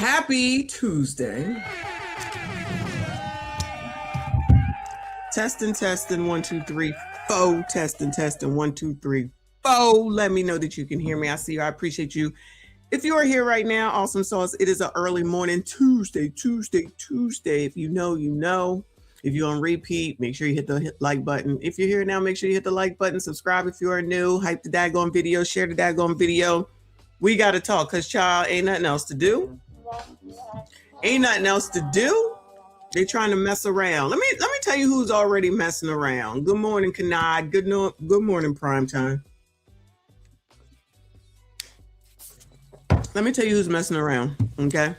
Happy Tuesday. Testing, 1, 2, 3, 4. Testing, 1, 2, 3, 4. Let me know that you can hear me. I see you. I appreciate you. If you are here right now, awesome sauce. It is an early morning Tuesday. If you know, you know. If you're on repeat, make sure you hit the like button. If you're here now, make sure you hit the like button. Subscribe if you are new. Hype the daggone video. Share the daggone video. We got to talk because, child, ain't nothing else to do. They're trying to mess around. Let me tell you who's already messing around. Good morning, Kanad. Good morning, Primetime. Let me tell you who's messing around, okay?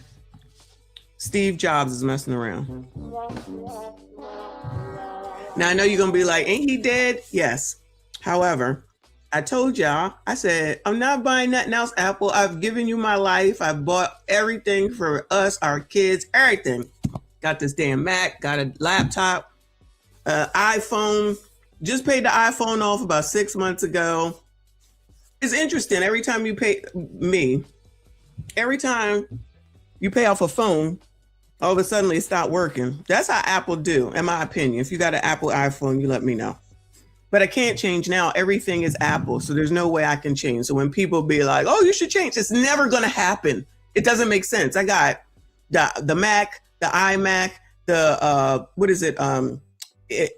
Steve Jobs is messing around. Now, I know you're going to be like, ain't he dead? Yes. However, I told y'all, I said, I'm not buying nothing else, Apple. I've given you my life. I bought everything for us, our kids, everything. Got this damn Mac, got a laptop, iPhone. Just paid the iPhone off about 6 months ago. It's interesting. Every time you pay off a phone, all of a sudden it stopped working. That's how Apple do, in my opinion. If you got an Apple iPhone, you let me know. But I can't change now. Everything is Apple, so there's no way I can change. So when people be like, oh, you should change, it's never going to happen. It doesn't make sense. I got the Mac, the iMac, the,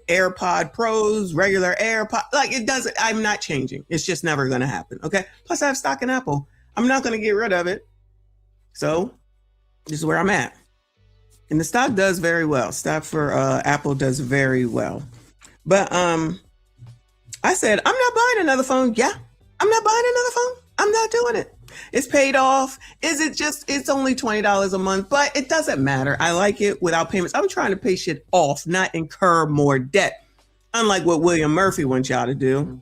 AirPod Pros, regular AirPod. Like, it doesn't, I'm not changing. It's just never going to happen, okay? Plus, I have stock in Apple. I'm not going to get rid of it. So this is where I'm at. And the stock does very well. Stock for Apple does very well. But I said, I'm not buying another phone. Yeah, I'm not buying another phone. I'm not doing it. It's paid off. It's only $20 a month, but it doesn't matter. I like it without payments. I'm trying to pay shit off, not incur more debt. Unlike what William Murphy wants y'all to do.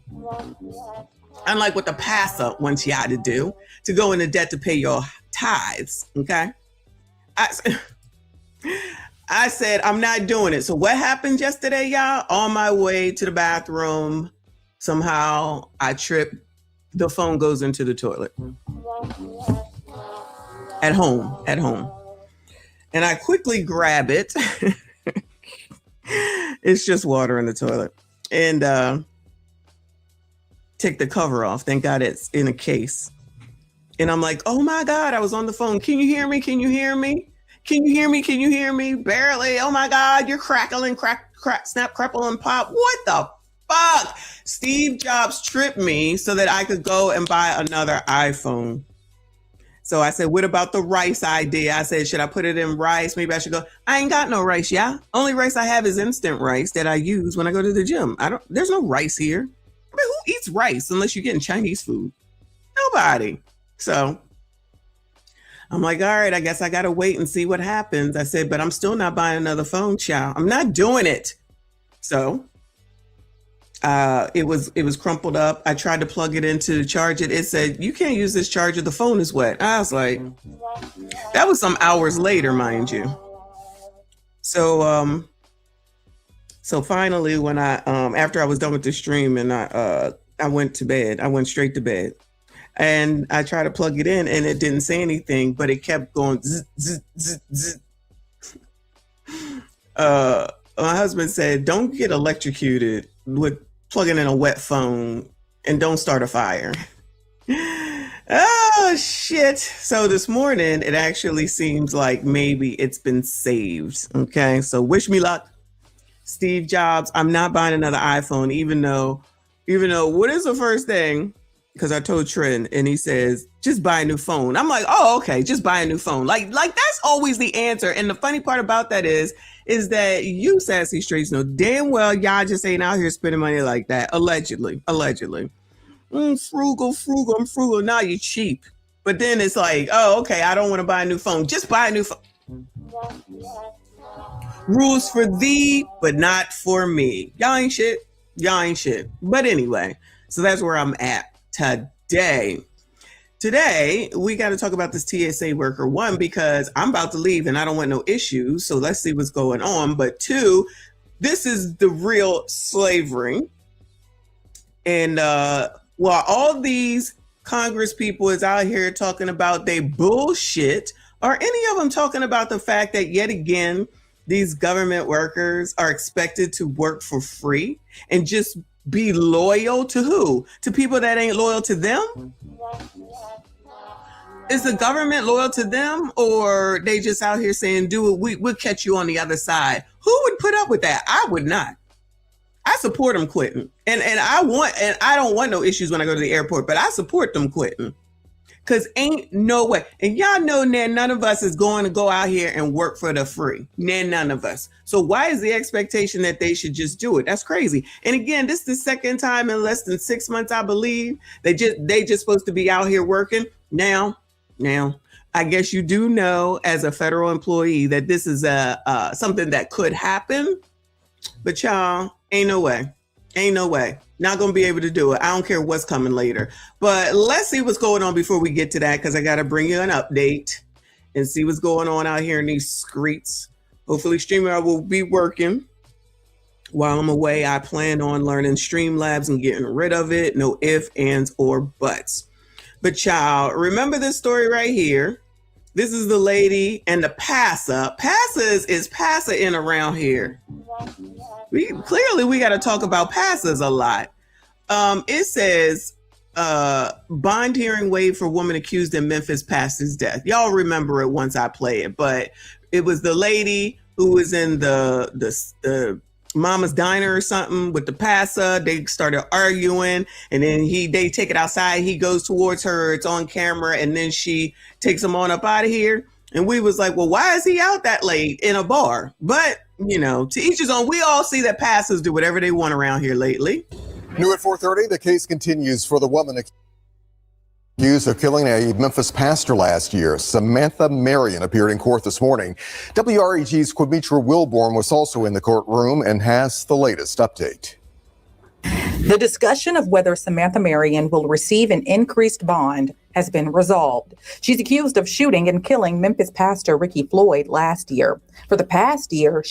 Unlike what the pastor wants y'all to do, to go into debt to pay your tithes, okay? I said, I'm not doing it. So what happened yesterday, y'all? On my way to the bathroom, somehow I tripped. The phone goes into the toilet. At home. And I quickly grab it. It's just water in the toilet. And take the cover off. Thank God it's in a case. And I'm like, oh my God, I was on the phone. Can you hear me? Barely. Oh my God, you're crackling, crack, snap, crapple, and pop. What the fuck? Steve Jobs tripped me so that I could go and buy another iPhone. So I said, what about the rice idea? I said, should I put it in rice? Maybe I should go. I ain't got no rice, yeah. Only rice I have is instant rice that I use when I go to the gym. There's no rice here. I mean, who eats rice unless you're getting Chinese food? Nobody. So I'm like, all right, I guess I got to wait and see what happens. I said, but I'm still not buying another phone, child. I'm not doing it. So it was crumpled up. I tried to plug it in to charge it. It said, you can't use this charger. The phone is wet. I was like, that was some hours later, mind you. So finally, when I after I was done with the stream and I went to bed, I went straight to bed. And I tried to plug it in and it didn't say anything, but it kept going zzz, zzz, zzz, zzz. My husband said, don't get electrocuted with plugging in a wet phone and don't start a fire. Oh, shit. So this morning, it actually seems like maybe it's been saved. Okay, so wish me luck. Steve Jobs, I'm not buying another iPhone, even though what is the first thing? Because I told Trent and he says, just buy a new phone. I'm like, oh, okay, just buy a new phone. Like that's always the answer. And the funny part about that is that you sassy streets know damn well y'all just ain't out here spending money like that. Allegedly. Frugal, I'm frugal. Now you're cheap. But then it's like, oh, okay, I don't want to buy a new phone. Just buy a new phone. Rules for thee, but not for me. Y'all ain't shit. But anyway, so that's where I'm at. Today, we got to talk about this TSA worker. One, because I'm about to leave and I don't want no issues. So let's see what's going on. But two, this is the real slavery. And while all these Congress people is out here talking about they bullshit Are any of them talking about the fact that yet again, these government workers are expected to work for free and just be loyal to who? To people that ain't loyal to them? Is the government loyal to them, or they just out here saying, do it, we'll catch you on the other side? Who would put up with that? I would not. I support them quitting. And I don't want no issues when I go to the airport, but I support them quitting. Cause ain't no way. And y'all know none of us is going to go out here and work for the free. None of us. So why is the expectation that they should just do it? That's crazy. And again, this is the second time in less than 6 months, I believe. They just supposed to be out here working. Now, I guess you do know as a federal employee that this is something that could happen. But y'all, ain't no way. Not going to be able to do it. I don't care what's coming later. But let's see what's going on before we get to that, because I got to bring you an update and see what's going on out here in these streets. Hopefully StreamYard will be working while I'm away. I plan on learning Streamlabs and getting rid of it. No ifs, ands, or buts. But y'all, remember this story right here. This is the lady and the PASA. PASA is PASA in around here. We got to talk about PASAs a lot. It says bond hearing waived for woman accused in Memphis past his death. Y'all remember it once I play it, but it was the lady who was in the Mama's Diner or something with the PASA. They started arguing, and then they take it outside. He goes towards her. It's on camera, and then she takes him on up out of here. And we was like, well, why is he out that late in a bar? But, to each his own. We all see that PASAs do whatever they want around here lately. New at 4:30, the case continues for the woman accused of killing a Memphis pastor last year. Samantha Marion appeared in court this morning. WREG's Quimitra Wilborn was also in the courtroom and has the latest update. The discussion of whether Samantha Marion will receive an increased bond has been resolved. She's accused of shooting and killing Memphis pastor Ricky Floyd last year. For the past year,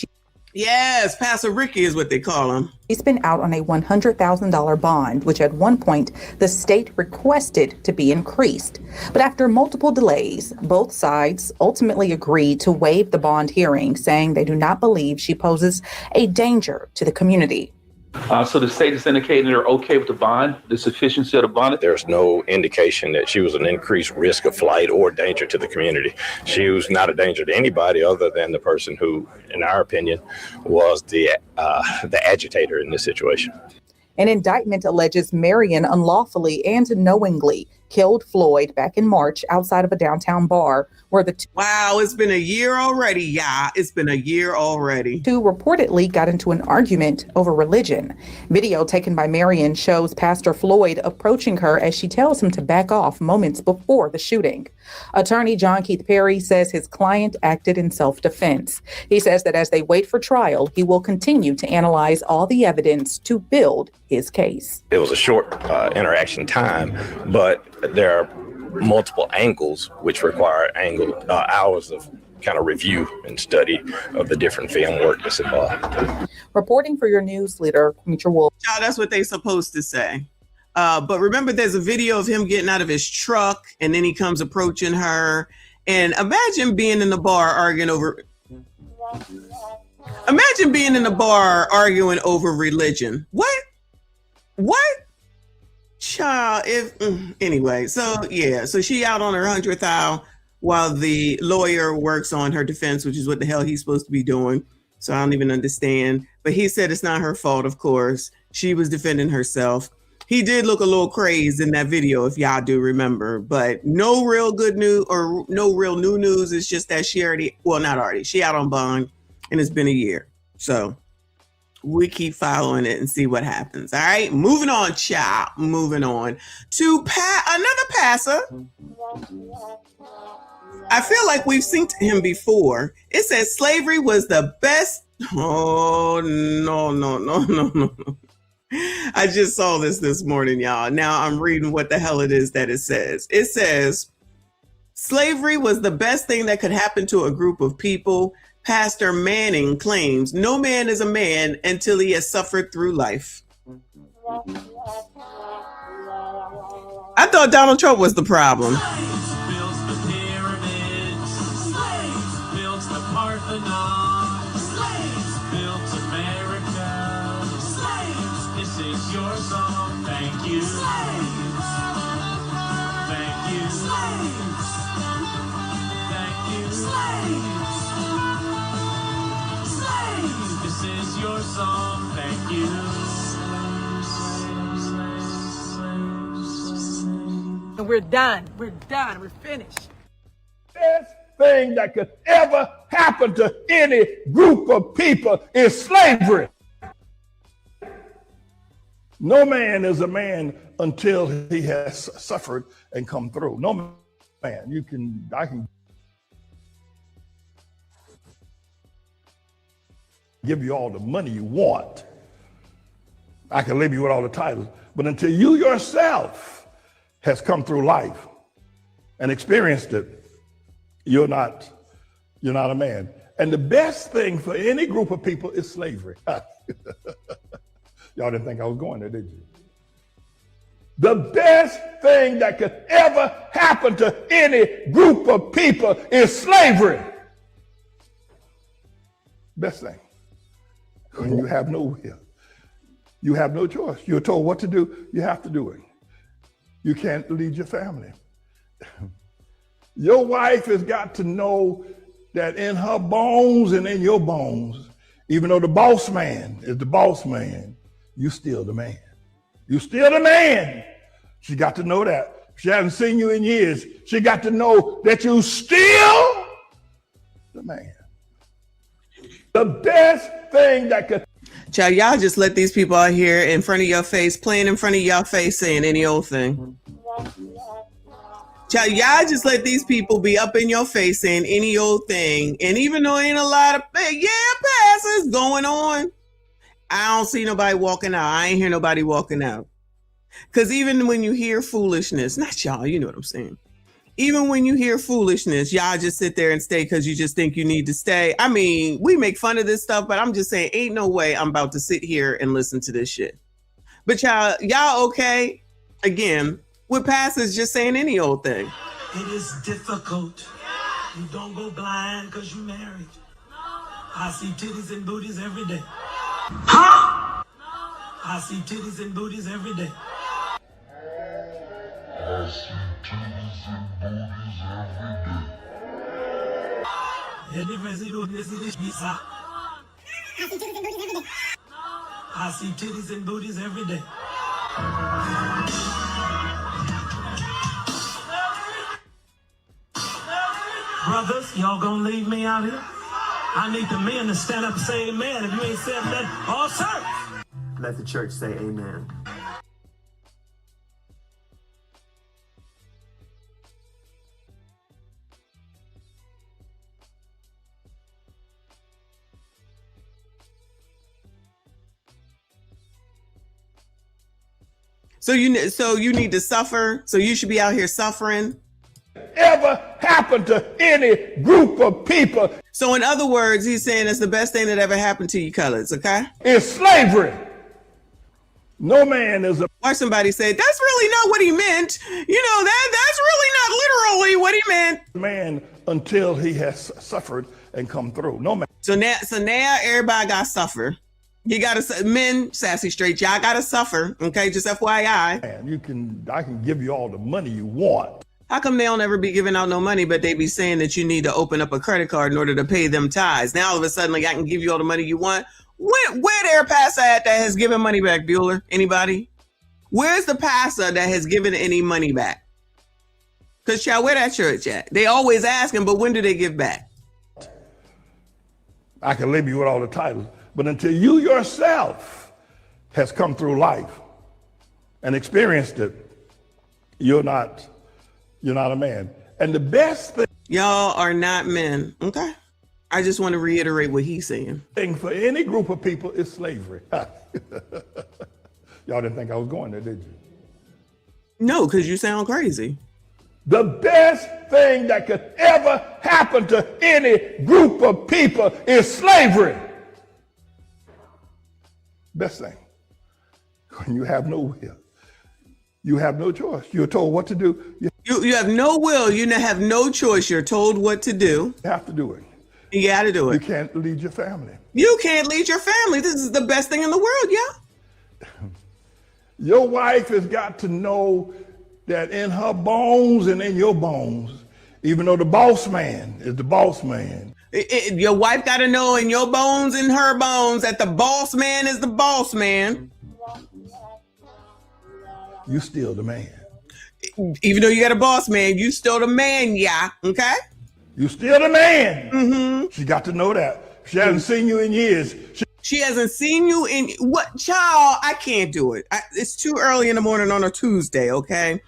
Yes, Pastor Ricky is what they call him. He's been out on a $100,000 bond, which at one point the state requested to be increased. But after multiple delays, both sides ultimately agreed to waive the bond hearing, saying they do not believe she poses a danger to the community. So the state is indicating they're okay with the bond, the sufficiency of the bond. There's no indication that she was an increased risk of flight or danger to the community. She was not a danger to anybody other than the person who, in our opinion, was the agitator in this situation. An indictment alleges Marion unlawfully and knowingly killed Floyd back in March outside of a downtown bar where the Wow, it's been a year already, yeah. It's been a year already. two reportedly got into an argument over religion. Video taken by Marion shows Pastor Floyd approaching her as she tells him to back off moments before the shooting. Attorney John Keith Perry says his client acted in self-defense. He says that as they wait for trial, he will continue to analyze all the evidence to build his case. It was a short interaction time, but there are multiple angles which require hours of kind of review and study of the different film work that's involved. Reporting for your news leader, Quimitra Wolf. Child, that's what they're supposed to say. But remember, there's a video of him getting out of his truck, and then he comes approaching her. And imagine being in the bar arguing over religion. What? Child, anyway, so she out on her 100,000 while the lawyer works on her defense, which is what the hell he's supposed to be doing. So I don't even understand. But he said it's not her fault, of course. She was defending herself. He did look a little crazed in that video, if y'all do remember. But no real good news or no real new news. It's just that she out on bond, and it's been a year. So we keep following it and see what happens. All right, moving on, child. Moving on to another passer. I feel like we've seen him before. It says slavery was the best. Oh, no. I just saw this morning, y'all. Now I'm reading what the hell it is that it says. It says slavery was the best thing that could happen to a group of people. Pastor Manning claims no man is a man until he has suffered through life. I thought Donald Trump was the problem. Slaves, this is your song, thank you. And we're done. We're done. We're finished. Best thing that could ever happen to any group of people is slavery. No man is a man until he has suffered and come through. No man. I can give you all the money you want. I can leave you with all the titles. But until you yourself has come through life and experienced it, you're not a man. And the best thing for any group of people is slavery. Y'all didn't think I was going there, did you? The best thing that could ever happen to any group of people is slavery. Best thing. When you have no will, you have no choice. You're told what to do, you have to do it. You can't lead your family. Your wife has got to know that in her bones and in your bones, even though the boss man is the boss man, you still the man. You still the man. She got to know that. She hasn't seen you in years. She got to know that you still the man. The best thing that could. Child, y'all just let these people out here in front of your face, playing in front of your face, saying any old thing. Child, y'all just let these people be up in your face saying any old thing. And even though ain't a lot of passes going on, I don't see nobody walking out. I ain't hear nobody walking out. Because even when you hear foolishness, not y'all, you know what I'm saying. Even when you hear foolishness, y'all just sit there and stay because you just think you need to stay. I mean, we make fun of this stuff, but I'm just saying, ain't no way I'm about to sit here and listen to this shit. But y'all okay? Again, with pastors just saying any old thing. It is difficult. You don't go blind because you married. I see titties and booties every day. Huh? I see titties and booties every day. I see titties and booties every day. I see titties and booties every day. Brothers, y'all gonna leave me out here? I need the men to stand up and say amen. If you ain't said that, all church. Let the church say amen. So you need to suffer. So you should be out here suffering. Ever happened to any group of people. So in other words, he's saying it's the best thing that ever happened to you coloreds, okay? It's slavery. No man is a. Or somebody say, that's really not what he meant. You know, that's really not literally what he meant. Man until he has suffered and come through. No man. So now everybody got to suffer. You got to, men, sassy straight, y'all got to suffer, okay? Just FYI. Man, I can give you all the money you want. How come they don't ever be giving out no money, but they be saying that you need to open up a credit card in order to pay them tithes? Now all of a sudden, like, I can give you all the money you want. Where there pastor at that has given money back, Bueller? Anybody? Where's the pastor that has given any money back? Because y'all, where that church at? They always asking, but when do they give back? I can leave you with all the titles, but until you yourself has come through life and experienced it, you're not a man. And the best thing. Y'all are not men, okay? I just want to reiterate what he's saying. Thing for any group of people is slavery. Y'all didn't think I was going there, did you? No, because you sound crazy. The best thing that could ever happen to any group of people is slavery. Best thing. When you have no will, you have no choice. You're told what to do. You have no will. You have no choice. You're told what to do. You have to do it. You got to do it. You can't lead your family. You can't lead your family. This is the best thing in the world, yeah? Your wife has got to know that in her bones and in your bones, even though the boss man is the boss man. Your wife got to know in your bones and her bones that the boss man is the boss man. You still the man. Even though you got a boss man, you still the man, yeah. Okay? You still the man. Mm-hmm. She got to know that. She hasn't seen you in years. She hasn't seen you in what? Child, I can't do it. It's too early in the morning on a Tuesday, okay?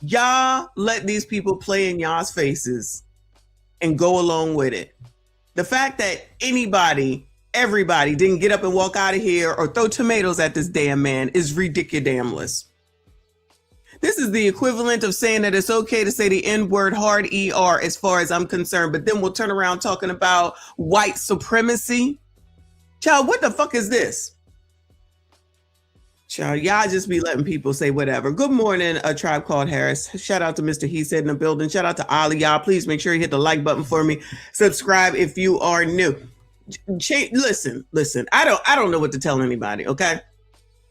Y'all let these people play in y'all's faces and go along with it. The fact that everybody didn't get up and walk out of here or throw tomatoes at this damn man is ridiculous. This is the equivalent of saying that it's okay to say the N-word hard ER as far as I'm concerned, but then we'll turn around talking about white supremacy. Child, what the fuck is this? Child, y'all just be letting people say whatever. Good morning, A Tribe Called Harris. Shout out to Mr. He Said in the building. Shout out to Ollie, y'all. Please make sure you hit the like button for me. Subscribe if you are new. Listen. I don't know what to tell anybody, okay?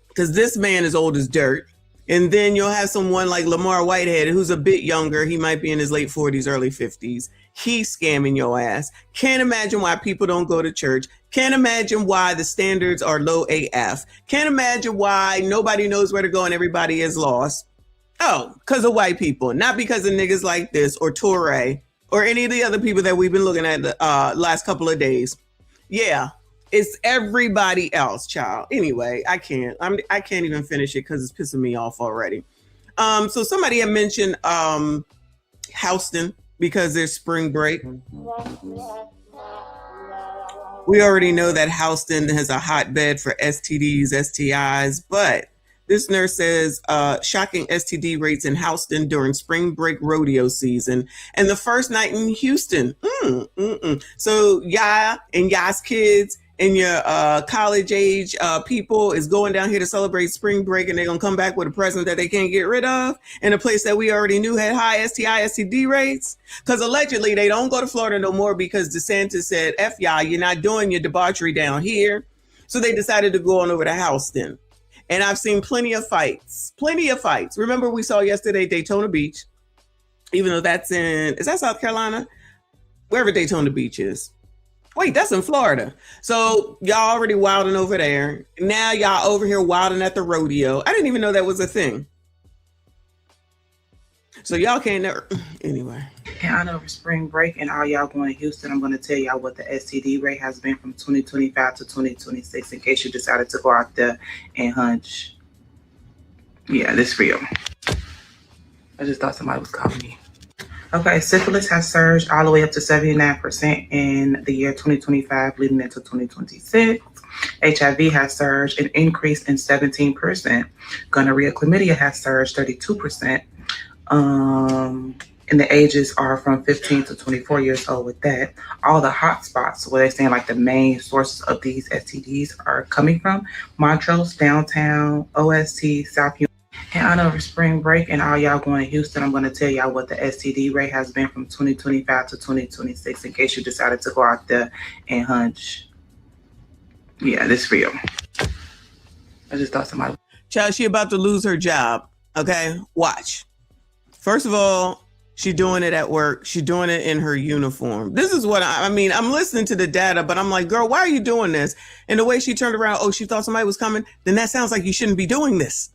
Because this man is old as dirt. And then you'll have someone like Lamar Whitehead, who's a bit younger. He might be in his late 40s, early 50s. He's scamming your ass. Can't imagine why people don't go to church. Can't imagine why the standards are low AF. Can't imagine why nobody knows where to go and everybody is lost. Oh, because of white people, not because of niggas like this or Torre or any of the other people that we've been looking at the last couple of days. Yeah. It's everybody else, child. Anyway, I can't even finish it because it's pissing me off already. So somebody had mentioned Houston because there's spring break. We already know that Houston has a hotbed for STDs, STIs, but this nurse says shocking STD rates in Houston during spring break rodeo season and the first night in Houston. So y'all's kids and your college age people is going down here to celebrate spring break and they're going to come back with a present that they can't get rid of in a place that we already knew had high STI, STD rates. Because allegedly they don't go to Florida no more because DeSantis said, F y'all, you're not doing your debauchery down here. So they decided to go on over to Houston. And I've seen plenty of fights. Remember we saw yesterday Daytona Beach, even though is that South Carolina? Wherever Daytona Beach is. Wait, that's in Florida. So y'all already wilding over there. Now y'all over here wilding at the rodeo. I didn't even know that was a thing. So y'all can't never, anyway. In honor of spring break and all y'all going to Houston, I'm going to tell y'all what the STD rate has been from 2025 to 2026 in case you decided to go out there and hunch. Yeah, this is real. I just thought somebody was calling me. Okay, syphilis has surged all the way up to 79% in the year 2025 leading into 2026. HIV has surged and increased in 17%. Gonorrhea, chlamydia has surged 32%. And the ages are from 15 to 24 years old with that. All the hot spots where they're saying like the main sources of these STDs are coming from: Montrose, downtown, OST, South Union. In honor of spring break and all y'all going to Houston, I'm going to tell y'all what the STD rate has been from 2025 to 2026 in case you decided to go out there and hunch. Yeah, this is real. I just thought somebody. Child, she about to lose her job. Okay, watch. First of all, she doing it at work. She doing it in her uniform. This is what I mean. I'm listening to the data, but I'm like, girl, why are you doing this? And the way she turned around, she thought somebody was coming. Then that sounds like you shouldn't be doing this.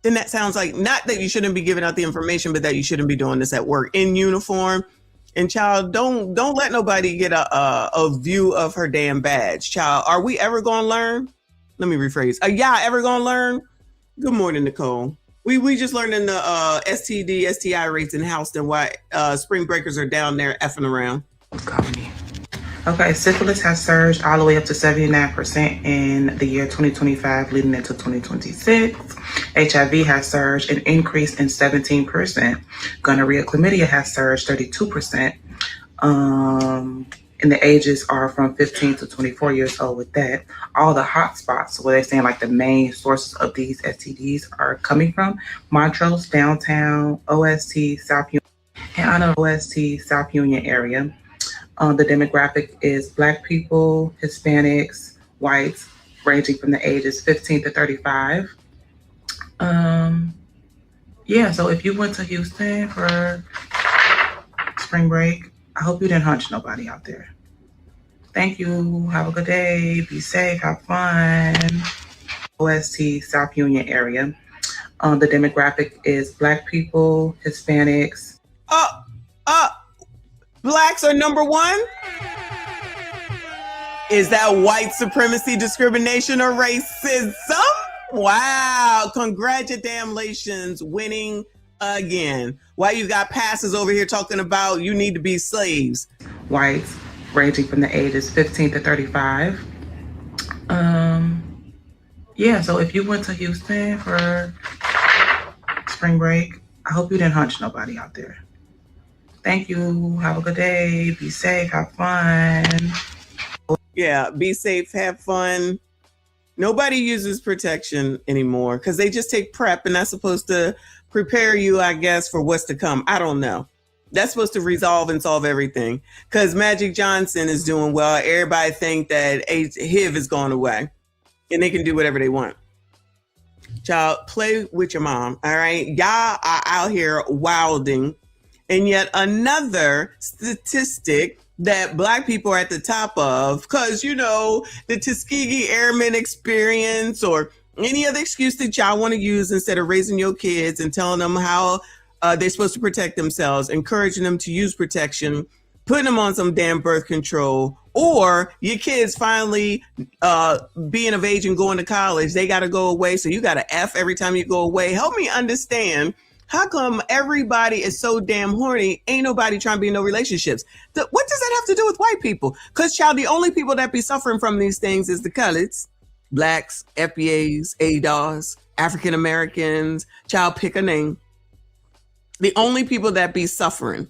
Then that sounds like not that you shouldn't be giving out the information, but that you shouldn't be doing this at work in uniform. And child, don't let nobody get a view of her damn badge. Child, are we ever going to learn? Let me rephrase. Are y'all ever going to learn? Good morning, Nicole. We just learned in the STD, STI rates in Houston why spring breakers are down there effing around. Okay, syphilis has surged all the way up to 79% in the year 2025 leading into 2026. HIV has surged and increased in 17%. Gonorrhea, chlamydia has surged 32%. And the ages are from 15 to 24 years old with that. All the hot spots where they're saying like the main sources of these STDs are coming from: Montrose, downtown, OST, South Union. In honor of OST, South Union area. The demographic is Black people, Hispanics, whites, ranging from the ages 15 to 35. Yeah, so if you went to Houston for spring break. I hope you didn't hunch nobody out there. Thank you. Have a good day. Be safe. Have fun. OST South Union area. The demographic is Black people, Hispanics. Blacks are number one? Is that white supremacy, discrimination, or racism? Wow. Congratulations, winning again. Why you got passes over here talking about you need to be slaves? Whites ranging from the ages 15 to 35. Yeah, so if you went to Houston for spring break, I hope you didn't hunch nobody out there. Thank you. Have a good day. Be safe. Have fun. Yeah, be safe. Have fun. Nobody uses protection anymore because they just take PrEP, and that's supposed to prepare you, I guess, for what's to come. I don't know. That's supposed to resolve and solve everything because Magic Johnson is doing well. Everybody think that HIV is going away and they can do whatever they want. Child, play with your mom, all right? Y'all are out here wilding. And yet another statistic that Black people are at the top of, because, you know, the Tuskegee Airmen experience or any other excuse that y'all want to use instead of raising your kids and telling them how they're supposed to protect themselves, encouraging them to use protection, putting them on some damn birth control, or your kids finally being of age and going to college, they got to go away. So you got to F every time you go away. Help me understand. How come everybody is so damn horny? Ain't nobody trying to be in no relationships. What does that have to do with white people? Because, child, the only people that be suffering from these things is the coloreds, Blacks, FBAs, ADOS, African Americans, child, pick a name. The only people that be suffering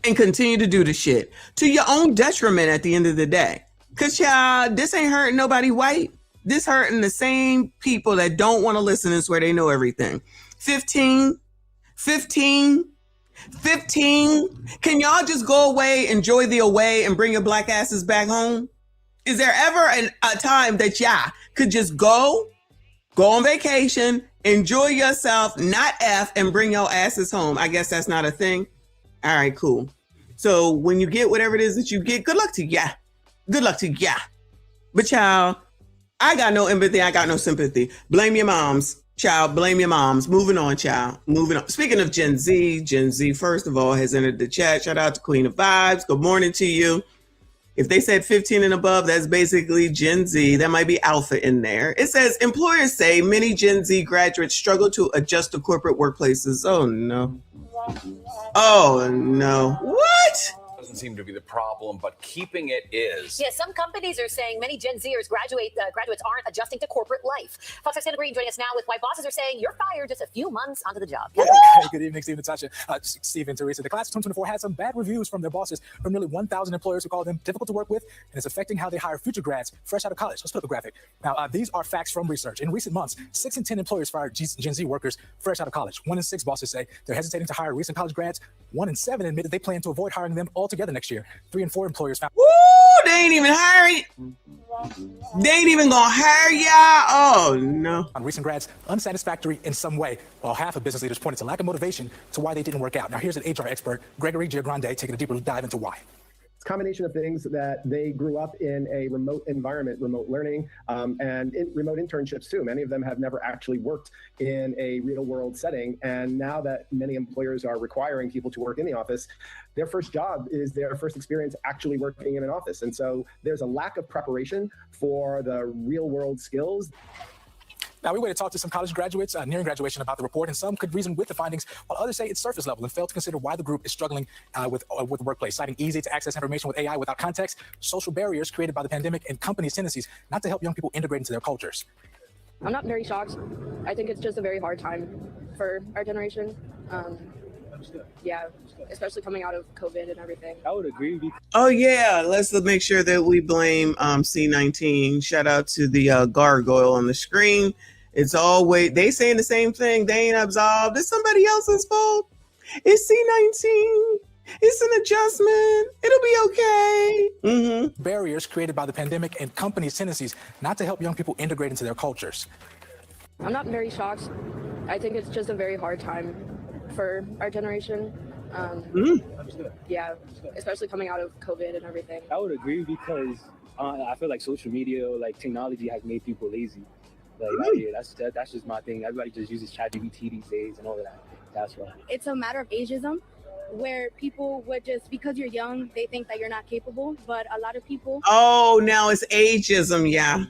and continue to do the shit to your own detriment at the end of the day. Because, child, this ain't hurting nobody white. This hurting the same people that don't want to listen and swear they know everything. 15. Can y'all just go away, enjoy the away, and bring your Black asses back home? Is there ever a time that y'all could just go on vacation, enjoy yourself, not F, and bring your asses home? I guess that's not a thing. All right, cool. So when you get whatever it is that you get, good luck to ya. Good luck to ya. But y'all, I got no empathy. I got no sympathy. Blame your moms. Child, blame your moms. Moving on, child. Moving on. Speaking of Gen Z, first of all, has entered the chat. Shout out to Queen of Vibes. Good morning to you. If they said 15 and above, that's basically Gen Z. That might be alpha in there. It says, employers say many Gen Z graduates struggle to adjust to corporate workplaces. Oh, no. Oh, no. What? Doesn't seem to be the problem, but keeping it is. Yeah, some companies are saying many Gen Zers graduates aren't adjusting to corporate life. Fox 6 Santa Green joining us now with why bosses are saying you're fired just a few months onto the job. Hey, good evening, Steve, Natasha, Steve and Teresa. The class of 2024 had some bad reviews from their bosses, from nearly 1,000 employers who call them difficult to work with, and it's affecting how they hire future grads fresh out of college. Let's put up a graphic. Now, these are facts from research. In recent months, 6 in 10 employers fired Gen Z workers fresh out of college. 1 in 6 bosses say they're hesitating to hire recent college grads. 1 in 7 admitted they plan to avoid hiring them altogether next year. 3 in 4 employers found. Woo! They ain't even hiring. They ain't even gonna hire y'all. Oh no! On recent grads, unsatisfactory in some way. While half of business leaders pointed to lack of motivation to why they didn't work out. Now here's an HR expert, Gregory Giagrande, taking a deeper dive into why. Combination of things that they grew up in a remote environment, remote learning, and remote internships too. Many of them have never actually worked in a real world setting. And now that many employers are requiring people to work in the office, their first job is their first experience actually working in an office. And so there's a lack of preparation for the real world skills. Now, we waited to talk to some college graduates nearing graduation about the report, and some could reason with the findings, while others say it's surface level and fail to consider why the group is struggling with the workplace, citing easy to access information with AI without context, social barriers created by the pandemic, and companies' tendencies not to help young people integrate into their cultures. I'm not very shocked. I think it's just a very hard time for our generation. Yeah, especially coming out of COVID and everything. I would agree. Oh yeah, let's make sure that we blame C19. Shout out to the gargoyle on the screen. It's always, they saying the same thing. They ain't absolved. It's somebody else's fault. It's C19. It's an adjustment. It'll be okay. Mm-hmm. Barriers created by the pandemic and companies' tendencies not to help young people integrate into their cultures. I'm not very shocked. I think it's just a very hard time for our generation. Yeah, especially coming out of COVID and everything. I would agree because I feel like social media, like technology, has made people lazy. Like out here, that's just my thing. Everybody just uses ChatGPT these days and all of that. That's why. It's a matter of ageism, where people would just, because you're young, they think that you're not capable. But a lot of people. Oh, now it's ageism, yeah.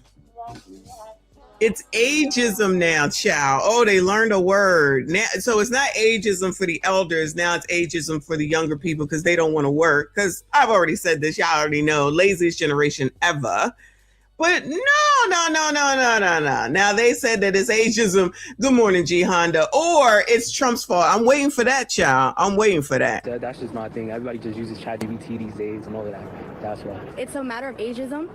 It's ageism now, child. Oh, they learned a word. Now, so it's not ageism for the elders. Now it's ageism for the younger people because they don't want to work. Because I've already said this. Y'all already know. Laziest generation ever. But no. Now they said that it's ageism. Good morning, G Honda. Or it's Trump's fault. I'm waiting for that, child. I'm waiting for that. That's just my thing. Everybody just uses ChatGPT these days and all of that. That's why. It's a matter of ageism,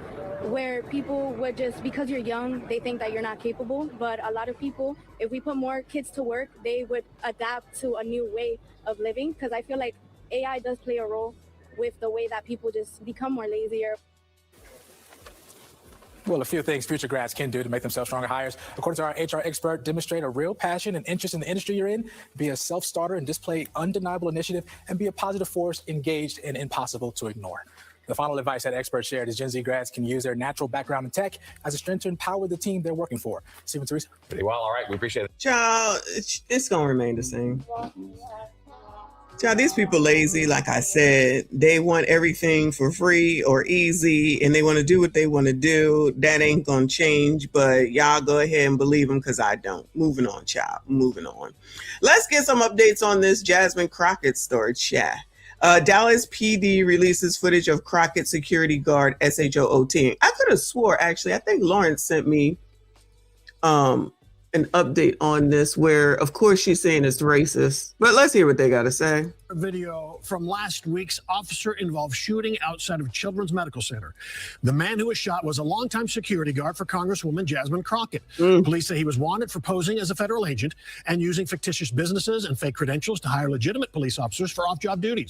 where people would just, because you're young, they think that you're not capable. But a lot of people, if we put more kids to work, they would adapt to a new way of living. Because I feel like AI does play a role with the way that people just become more lazier. Well, a few things future grads can do to make themselves stronger hires. According to our HR expert, demonstrate a real passion and interest in the industry you're in, be a self-starter and display undeniable initiative, and be a positive force, engaged and impossible to ignore. The final advice that experts shared is Gen Z grads can use their natural background in tech as a strength to empower the team they're working for. Stephen, Teresa? Pretty well. All right. We appreciate it. Child, it's going to remain the same. Child, these people lazy, like I said. They want everything for free or easy, and they want to do what they want to do. That ain't going to change, but y'all go ahead and believe them because I don't. Moving on, child. Moving on. Let's get some updates on this Jasmine Crockett story, chat. Dallas PD releases footage of Crockett security guard SHOOT. I could have swore, actually, I think Lawrence sent me an update on this where, of course, she's saying it's racist. But let's hear what they got to say. Video from last week's officer-involved shooting outside of Children's Medical Center. The man who was shot was a longtime security guard for Congresswoman Jasmine Crockett. Police say he was wanted for posing as a federal agent and using fictitious businesses and fake credentials to hire legitimate police officers for off-duty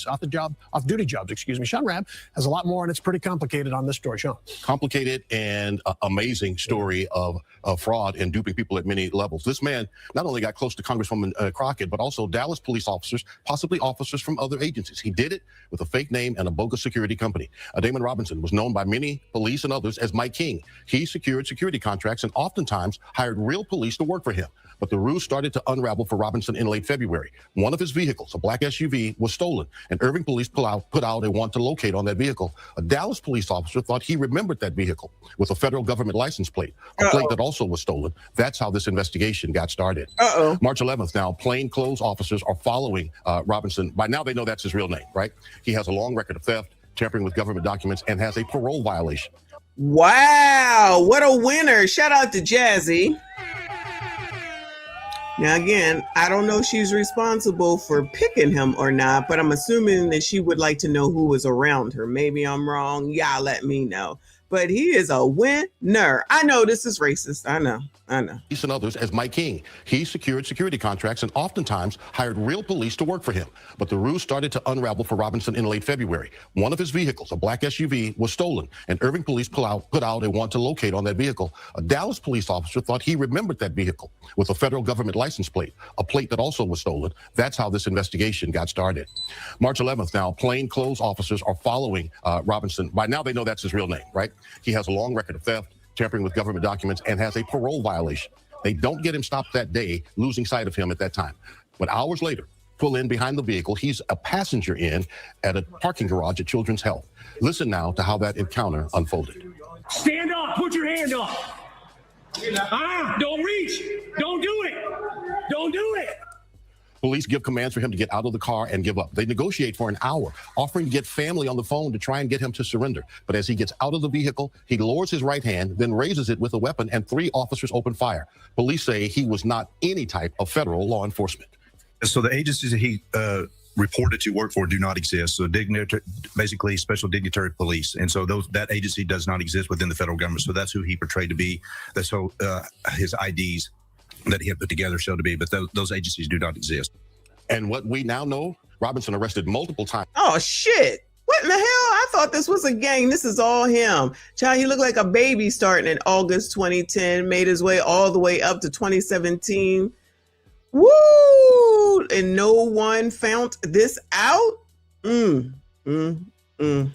jobs. Sean Rabb has a lot more, and it's pretty complicated on this story. Sean. Complicated and amazing story of fraud and duping people at many levels. This man not only got close to Congresswoman Crockett, but also Dallas police officers, possibly officers from other agencies. He did it with a fake name and a bogus security company. Damon Robinson was known by many police and others as Mike King. He secured security contracts and oftentimes hired real police to work for him. But the ruse started to unravel for Robinson in late February. One of his vehicles, a black SUV, was stolen, and Irving police put out a want to locate on that vehicle. A Dallas police officer thought he remembered that vehicle with a federal government license plate, a plate that also was stolen. That's how this investigation got started. March 11th now, plainclothes officers are following Robinson. By now they know that's his real name, right? He has a long record of theft, tampering with government documents, and has a parole violation. Wow, what a winner. Shout out to Jazzy. Now, again, I don't know if she's responsible for picking him or not, but I'm assuming that she would like to know who was around her. Maybe I'm wrong. Y'all let me know. But he is a winner. I know this is racist. I know. Police and others as Mike King. He secured security contracts and oftentimes hired real police to work for him. But the ruse started to unravel for Robinson in late February. One of his vehicles, a black SUV, was stolen, and Irving police put out a want to locate on that vehicle. A Dallas police officer thought he remembered that vehicle with a federal government license plate, a plate that also was stolen. That's how this investigation got started. March 11th now, plainclothes officers are following Robinson. By now they know that's his real name, right? He has a long record of theft, tampering with government documents, and has a parole violation. They don't get him stopped that day, losing sight of him at that time. But hours later, pull in behind the vehicle. He's a passenger in at a parking garage at Children's Health. Listen now to how that encounter unfolded. Stand up. Put your hand up. Don't reach. Don't do it. Don't do it. Police give commands for him to get out of the car and give up. They negotiate for an hour, offering to get family on the phone to try and get him to surrender. But as he gets out of the vehicle, he lowers his right hand, then raises it with a weapon, and 3 officers open fire. Police say he was not any type of federal law enforcement. So the agencies that he reported to work for do not exist. So basically special dignitary police. And so that agency does not exist within the federal government. So that's who he portrayed to be. That's how his IDs that he had put together show to be, but those agencies do not exist. And what we now know, Robinson arrested multiple times. Oh, shit. What in the hell? I thought this was a gang. This is all him. Child, he looked like a baby starting in August 2010, made his way all the way up to 2017. Woo! And no one found this out?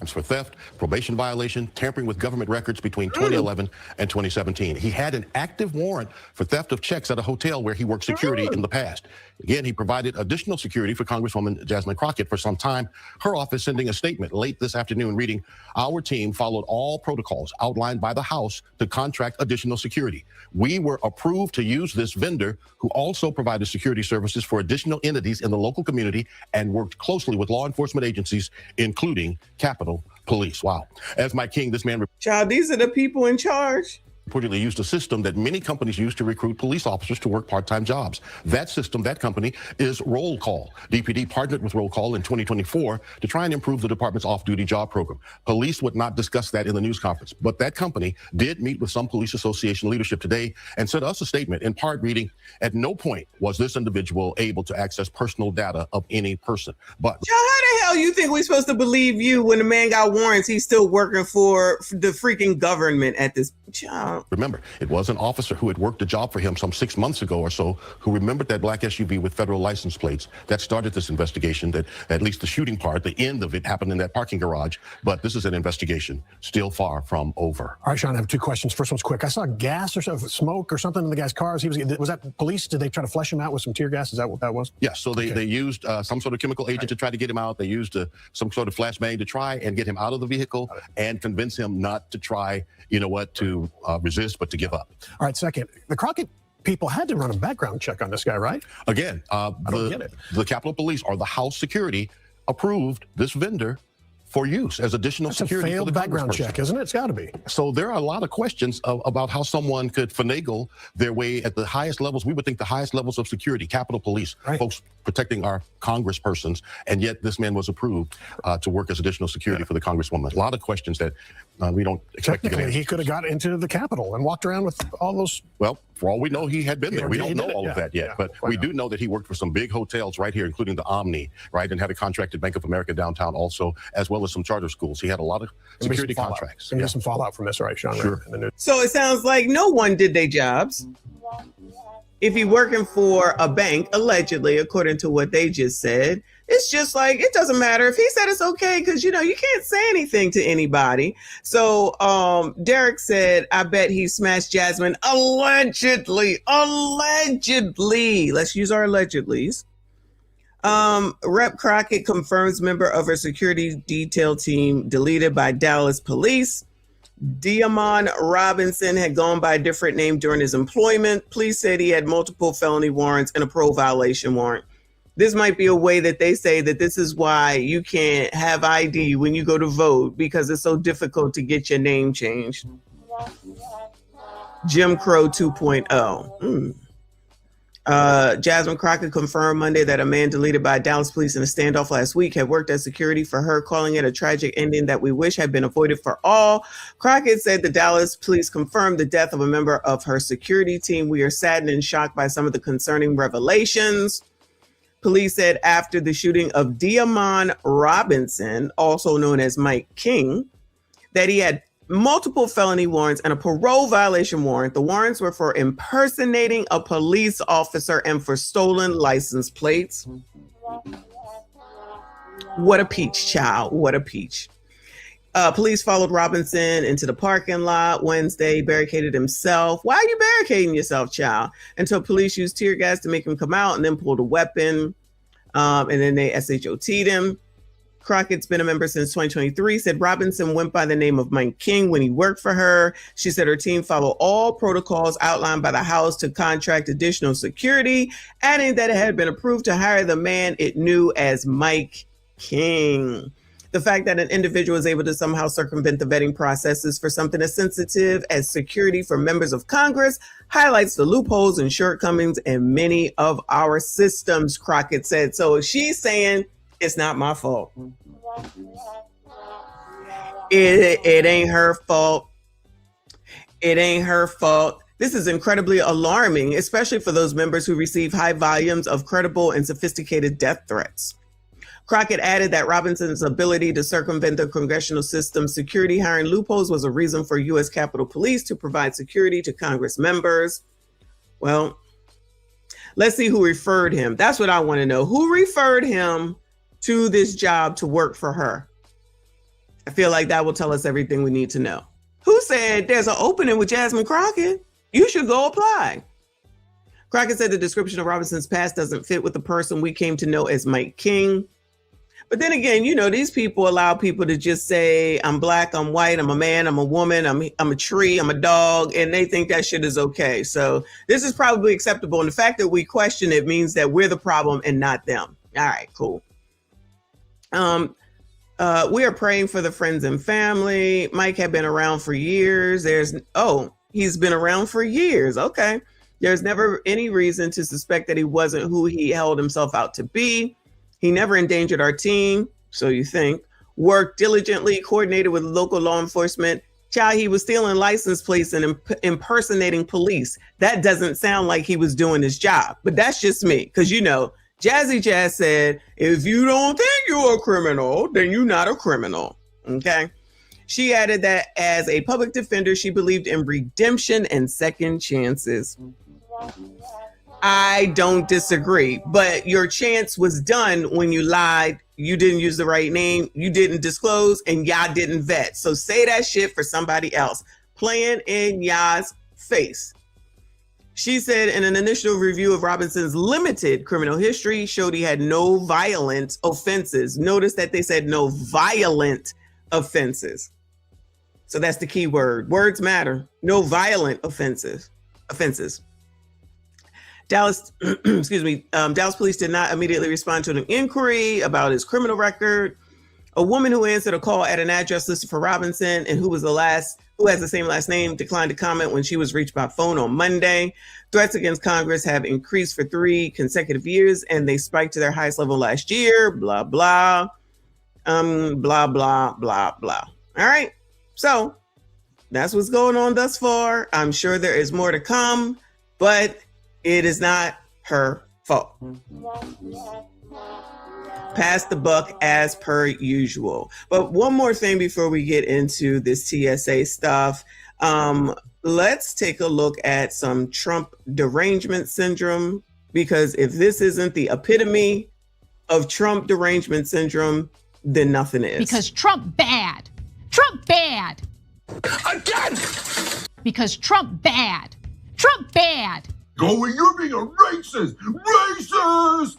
For theft, probation violation, tampering with government records between 2011 and 2017. He had an active warrant for theft of checks at a hotel where he worked security in the past. Again, he provided additional security for Congresswoman Jasmine Crockett for some time. Her office sending a statement late this afternoon reading, "Our team followed all protocols outlined by the House to contract additional security. We were approved to use this vendor who also provided security services for additional entities in the local community and worked closely with law enforcement agencies, including Capitol Police." Wow. As Mike King, this man Child, these are the people in charge. reportedly used a system that many companies use to recruit police officers to work part-time jobs. That system, that company, is Roll Call. DPD partnered with Roll Call in 2024 to try and improve the department's off-duty job program. Police would not discuss that in the news conference, but that company did meet with some police association leadership today and sent us a statement, in part reading, "At no point was this individual able to access personal data of any person." But Child, how the hell you think we're supposed to believe you when the man got warrants? He's still working for the freaking government at this. Child. remember, it was an officer who had worked a job for him some 6 months ago or so who remembered that black SUV with federal license plates. That started this investigation. That at least the shooting part, the end of it, happened in that parking garage. But this is an investigation still far from over. All right, Sean, I have two questions. First one's quick. I saw gas or some smoke or something in the guy's cars. Was that police? Did they try to flush him out with some tear gas? Is that what that was? Yes. So they used some sort of chemical agent to try to get him out. They used some sort of flashbang to try and get him out of the vehicle and convince him not to try, to resist, but to give up. All right, second, the Crockett people had to run a background check on this guy, right? Again, I don't get it. The Capitol Police or the House Security approved this vendor for use as additional security. It's a failed for the background check, isn't it? It's got to be. So there are a lot of questions about how someone could finagle their way at the highest levels. We would think the highest levels of security, Capitol Police, folks protecting our congresspersons, and yet this man was approved to work as additional security for the congresswoman. A lot of questions that we don't expect to get answered. He could have got into the Capitol and walked around with all those. Well, for all we know, he had been there. We don't know all of that yet, but we know. do know that he worked for some big hotels right here, including the Omni, right, and had a contract at Bank of America downtown also, as well as some charter schools. He had a lot of security contracts. There's some fallout from this, all right, Sean? Sure. So it sounds like no one did their jobs. If you're working for a bank, allegedly, according to what they just said, it's just like, it doesn't matter if he said it's okay, because you can't say anything to anybody. So Derek said, I bet he smashed Jasmine allegedly. Let's use our allegedlys. Rep Crockett confirms member of her security detail team deleted by Dallas police. Diamond Robinson had gone by a different name during his employment. Police said he had multiple felony warrants and a parole violation warrant. This might be a way that they say that this is why you can't have ID when you go to vote, because it's so difficult to get your name changed. Jim Crow 2.0. Jasmine Crockett confirmed Monday that a man deleted by Dallas police in a standoff last week had worked as security for her, calling it a tragic ending that we wish had been avoided for all. Crockett said the Dallas police confirmed the death of a member of her security team. We are saddened and shocked by some of the concerning revelations. Police said after the shooting of Diamond Robinson, also known as Mike King, that he had multiple felony warrants and a parole violation warrant. The warrants were for impersonating a police officer and for stolen license plates. What a peach, child. What a peach. Police followed Robinson into the parking lot Wednesday, barricaded himself. Why are you barricading yourself, child? Until police used tear gas to make him come out and then pulled a weapon. And then they SHOT'd him. Crockett's been a member since 2023, said Robinson went by the name of Mike King when he worked for her. She said her team followed all protocols outlined by the House to contract additional security, adding that it had been approved to hire the man it knew as Mike King. The fact that an individual is able to somehow circumvent the vetting processes for something as sensitive as security for members of Congress highlights the loopholes and shortcomings in many of our systems, Crockett said. So she's saying, it's not my fault. It ain't her fault. It ain't her fault. This is incredibly alarming, especially for those members who receive high volumes of credible and sophisticated death threats. Crockett added that Robinson's ability to circumvent the congressional system's security hiring loopholes was a reason for U.S. Capitol Police to provide security to Congress members. Well, Let's see who referred him. That's what I want to know. Who referred him to this job to work for her? I feel like that will tell us everything we need to know. Who said there's an opening with Jasmine Crockett? You should go apply. Crockett said the description of Robinson's past doesn't fit with the person we came to know as Mike King. But then again, you know, these people allow people to just say, I'm black, I'm white, I'm a man, I'm a woman, I'm a tree, I'm a dog, and they think that shit is okay. So this is probably acceptable. And the fact that we question it means that we're the problem and not them. All right, cool. We are praying for the friends and family. Mike had been around for years. He's been around for years. Okay. There's never any reason to suspect that he wasn't who he held himself out to be. He never endangered our team, so you think. Worked diligently, coordinated with local law enforcement. Child, he was stealing license plates and impersonating police. That doesn't sound like he was doing his job, but that's just me. Because, you know, Jazzy Jazz said, if you don't think you're a criminal, then you're not a criminal. Okay. She added that as a public defender, she believed in redemption and second chances. I don't disagree, but your chance was done when you lied. You didn't use the right name. You didn't disclose, and y'all didn't vet. So say that shit for somebody else. Playing in y'all's face. She said in an initial review of Robinson's limited criminal history showed he had no violent offenses. Notice that they said no violent offenses. So that's the key word. Words matter. No violent offenses. Dallas, Dallas police did not immediately respond to an inquiry about his criminal record. A woman who answered a call at an address listed for Robinson and who has the same last name declined to comment when she was reached by phone on Monday. Threats against Congress have increased for 3 consecutive years and they spiked to their highest level last year. Blah, blah. Blah, blah, blah, blah. All right. So that's what's going on thus far. I'm sure there is more to come, but it is not her fault. Pass the buck as per usual. But one more thing before we get into this TSA stuff. Let's take a look at some Trump derangement syndrome, because if this isn't the epitome of Trump derangement syndrome, then nothing is. Because Trump bad. Trump bad. Again! Because Trump bad. Trump bad. Going, you're being a racist! Racist!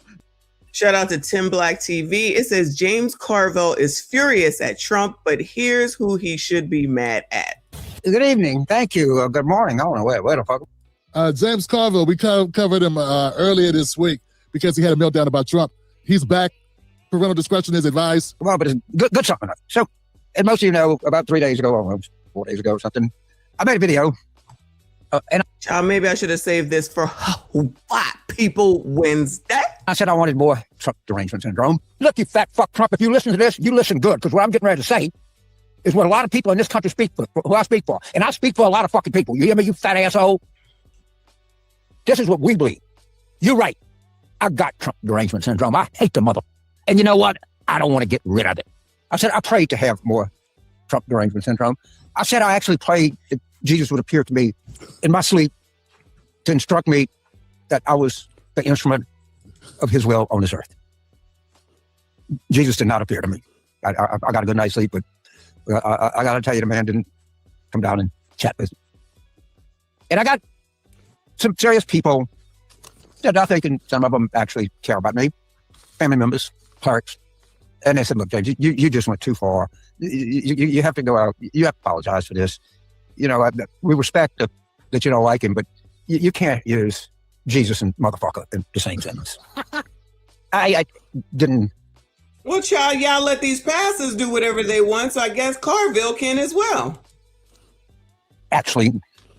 Shout out to Tim Black TV. It says James Carville is furious at Trump, but here's who he should be mad at. Good evening. Thank you. Good morning. I don't know where the fuck. James Carville, we covered him earlier this week because he had a meltdown about Trump. He's back. Parental discretion is advised. Well, but it's good something. So, and most of you know, about 3 days ago, or 4 days ago or something, I made a video. Maybe I should have saved this for White People Wednesday. I said I wanted more Trump derangement syndrome. Look, you fat fuck Trump, if you listen to this, you listen good, because what I'm getting ready to say is what a lot of people in this country speak for, who I speak for. And I speak for a lot of fucking people. You hear me, you fat asshole? This is what we believe. You're right. I got Trump derangement syndrome. I hate the mother. And you know what? I don't want to get rid of it. I said I prayed to have more Trump derangement syndrome. I said I actually prayed that Jesus would appear to me in my sleep to instruct me that I was the instrument of his will on this earth. Jesus did not appear to me. I got a good night's sleep, but I got to tell you, the man didn't come down and chat with me. And I got some serious people that I think, and some of them actually care about me, family members, clerks. And they said, look, James, you just went too far. You have to go out. You have to apologize for this. You know, we respect that you don't like him, but you can't use Jesus and motherfucker in the same sentence. I didn't. Well, child, y'all let these pastors do whatever they want, so I guess Carville can as well. Actually,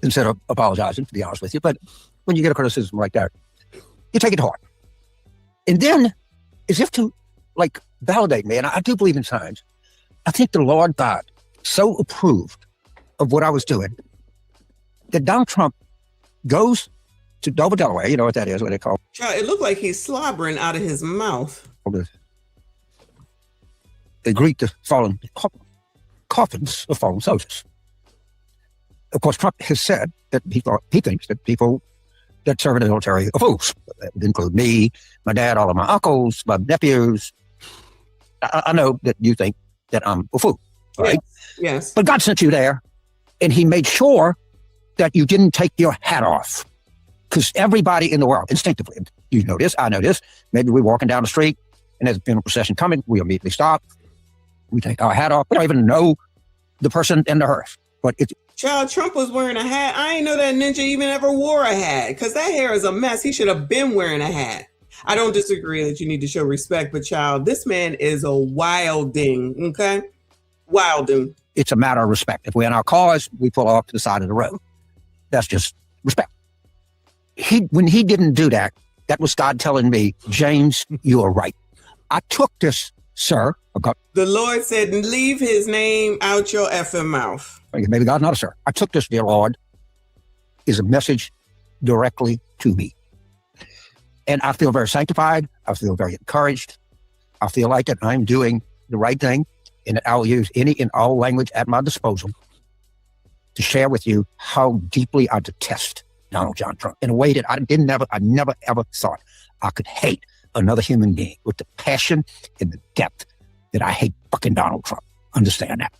instead of apologizing, to be honest with you, but when you get a criticism like that, you take it to heart. And then, as if to, like, validate me, and I do believe in signs, I think the Lord God so approved of what I was doing that Donald Trump goes to Dover, Delaware. You know what that is, what they call it. Child, it looked like he's slobbering out of his mouth. They greet the fallen coffins of fallen soldiers. Of course, Trump has said that he thinks that people that serve in the military are fools. That would include me, my dad, all of my uncles, my nephews. I know that you think that I'm a fool, right? Yes. But God sent you there, and he made sure that you didn't take your hat off. Because everybody in the world, instinctively, you know this, I know this, maybe we're walking down the street, and there's a funeral procession coming, we immediately stop, we take our hat off. We don't even know the person in the hearse. But it's Child, Trump was wearing a hat. I ain't know that ninja even ever wore a hat because that hair is a mess. He should have been wearing a hat. I don't disagree that you need to show respect, but child, this man is a wilding, okay? Wilding. It's a matter of respect. If we're in our cars, we pull off to the side of the road. That's just respect. When he didn't do that, that was God telling me, James, you are right. I took this, sir. The Lord said, leave his name out your effing mouth. Maybe God's not a sir. I took this, dear Lord, is a message directly to me. And I feel very sanctified. I feel very encouraged. I feel like that I'm doing the right thing and that I'll use any and all language at my disposal to share with you how deeply I detest Donald John Trump in a way that I never ever thought I could hate another human being with the passion and the depth that I hate fucking Donald Trump. Understand that.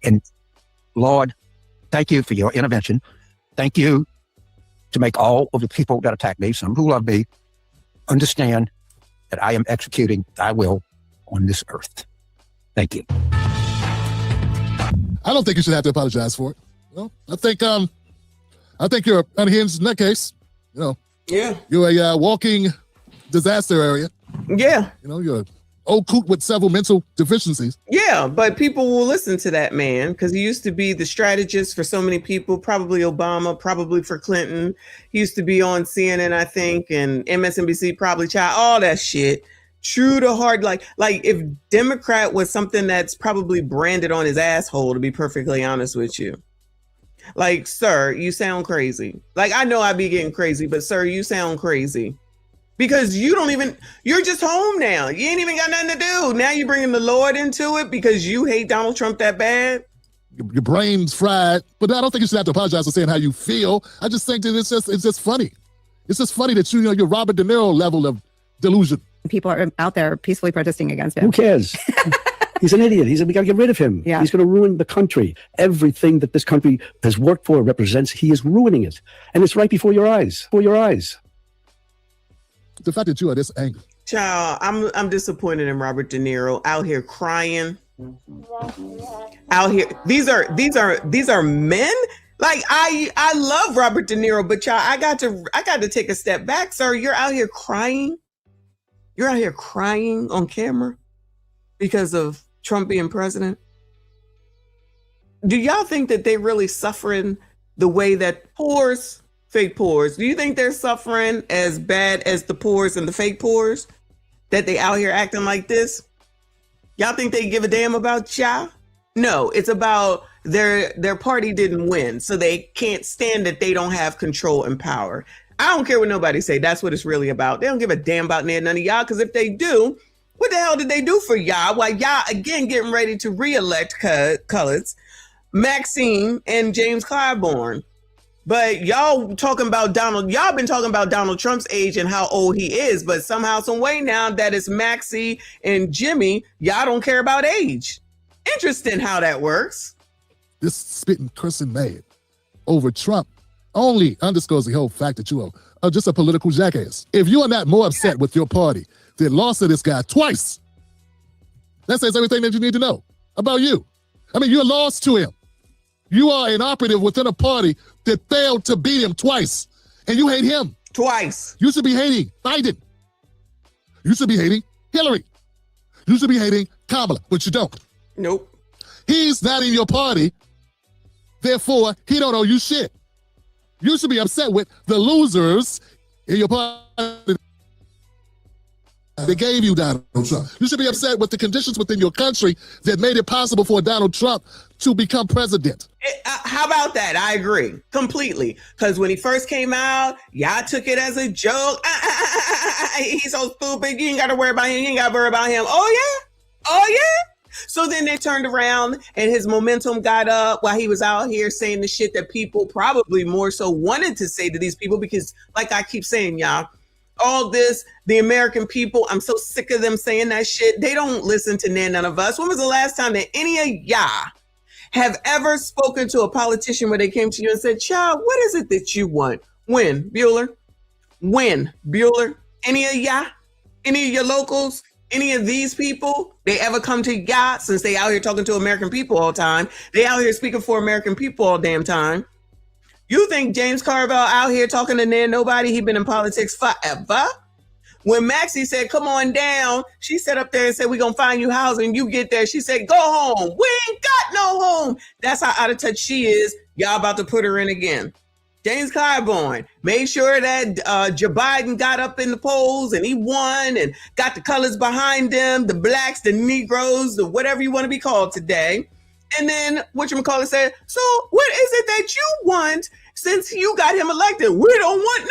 And Lord, thank you for your intervention. Thank you to make all of the people that attack me, some who love me, understand that I am executing thy will on this earth. Thank you. I don't think you should have to apologize for it. You know, I think you're unhinged in that case. You know, yeah, you're a walking disaster area. Yeah, you know, you're an old coot with several mental deficiencies. Yeah, but people will listen to that man because he used to be the strategist for so many people, probably Obama, probably for Clinton. He used to be on CNN, I think, and MSNBC, probably child, all that shit. True to heart, like if Democrat was something that's probably branded on his asshole, to be perfectly honest with you. Like, sir, you sound crazy. Like, I know I be getting crazy, but sir, you sound crazy. Because you're just home now. You ain't even got nothing to do. Now you're bringing the Lord into it because you hate Donald Trump that bad. Your brain's fried. But I don't think you should have to apologize for saying how you feel. I just think that it's just funny. It's just funny that you're Robert De Niro level of delusion. People are out there peacefully protesting against him. Who cares? He's an idiot. We got to get rid of him. Yeah. He's going to ruin the country. Everything that this country has worked for, represents, he is ruining it. And it's right before your eyes. Before your eyes. The fact that you are this angry. Child, I'm disappointed in Robert De Niro out here crying. Out here, these are men. Like I love Robert De Niro, but child, I got to take a step back, sir. You're out here crying. You're out here crying on camera because of Trump being president. Do y'all think that they really suffering the way that fake poors? Do you think they're suffering as bad as the poors and the fake poors that they out here acting like this? Y'all think they give a damn about y'all? No, it's about their party didn't win, so they can't stand that they don't have control and power. I don't care what nobody say. That's what it's really about. They don't give a damn about none of y'all, because if they do, what the hell did they do for y'all? While y'all again getting ready to re-elect Cullets, Maxine, and James Clyburn. But y'all been talking about Donald Trump's age and how old he is, but somehow, some way now that it's Maxie and Jimmy, y'all don't care about age. Interesting how that works. This spitting, cursing man over Trump only underscores the whole fact that you are just a political jackass. If you are not more upset with your party that lost to this guy twice, that says everything that you need to know about you. I mean, you're lost to him. You are an operative within a party that failed to beat him twice, and you hate him. Twice. You should be hating Biden. You should be hating Hillary. You should be hating Kamala, but you don't. Nope. He's not in your party, therefore, he don't owe you shit. You should be upset with the losers in your party that gave you Donald Trump. You should be upset with the conditions within your country that made it possible for Donald Trump to become president. How about that? I agree completely. Because when he first came out, y'all took it as a joke. He's so stupid. You ain't got to worry about him. You ain't got to worry about him. Oh, yeah? Oh, yeah? So then they turned around and his momentum got up while he was out here saying the shit that people probably more so wanted to say to these people, because like I keep saying, y'all, all this, the American people, I'm so sick of them saying that shit. They don't listen to none of us. When was the last time that any of y'all have ever spoken to a politician where they came to you and said, child, what is it that you want? When, Bueller? When, Bueller? Any of y'all? Any of your locals? Any of these people? They ever come to y'all, since they out here talking to American people all the time? They out here speaking for American people all damn time. You think James Carville out here talking to nobody? He been in politics forever. When Maxie said, come on down, she sat up there and said, we're going to find you housing. You get there. She said, go home. We ain't got no home. That's how out of touch she is. Y'all about to put her in again. James Clyburn made sure that Joe Biden got up in the polls and he won and got the colors behind him, the blacks, the Negroes, the whatever you want to be called today. And then whatchamacallit said, so what is it that you want since you got him elected? We don't want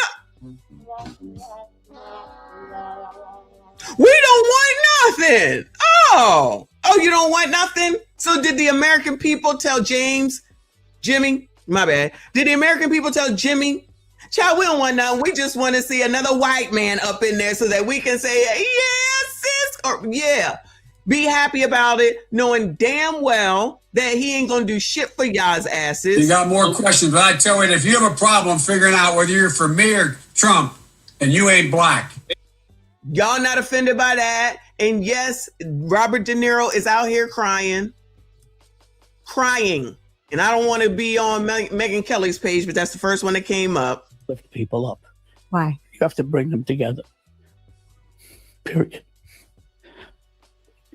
We don't want nothing. Oh, you don't want nothing? So did the American people tell Jimmy, my bad. Did the American people tell Jimmy, child, we don't want nothing. We just want to see another white man up in there so that we can say, yeah, sis, or yeah, be happy about it, knowing damn well that he ain't going to do shit for y'all's asses. You got more questions, but I tell you, if you have a problem figuring out whether you're for me or Trump and you ain't black. Y'all not offended by that. And yes, Robert De Niro is out here crying. And I don't want to be on Megyn Kelly's page, but that's the first one that came up. Lift people up. Why? You have to bring them together. Period.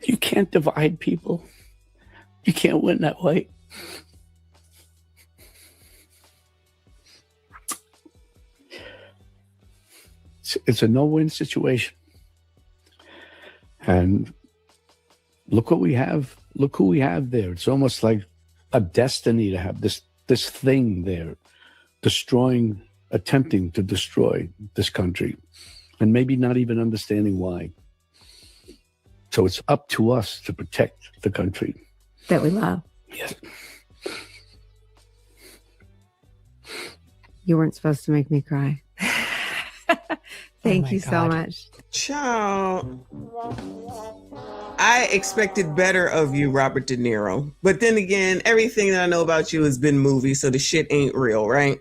You can't divide people. You can't win that way. It's a no-win situation. And look what we have. Look who we have there. It's almost like a destiny to have this thing there, attempting to destroy this country, and maybe not even understanding why. So it's up to us to protect the country that we love. Yes. You weren't supposed to make me cry. Thank you so much. Child, I expected better of you, Robert De Niro. But then again, everything that I know about you has been movies, so the shit ain't real, right?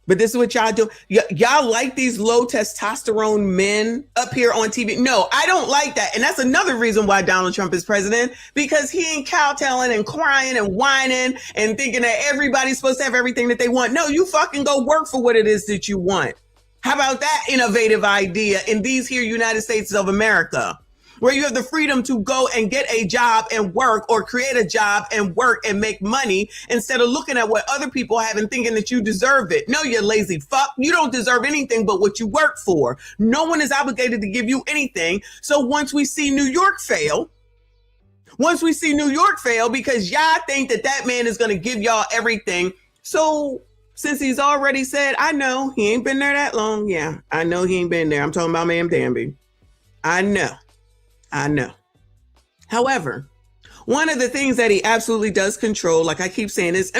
But this is what y'all do. Y'all like these low testosterone men up here on TV. No, I don't like that. And that's another reason why Donald Trump is president, because he ain't cowtelling and crying and whining and thinking that everybody's supposed to have everything that they want. No, you fucking go work for what it is that you want. How about that innovative idea in these here United States of America, where you have the freedom to go and get a job and work, or create a job and work and make money, instead of looking at what other people have and thinking that you deserve it. No, you lazy fuck. You don't deserve anything but what you work for. No one is obligated to give you anything. So once we see New York fail, because y'all think that man is going to give y'all everything. So since he's already said, I know he ain't been there that long. Yeah, I know he ain't been there. I'm talking about Ma'am Danby. I know. However, one of the things that he absolutely does control, like I keep saying, is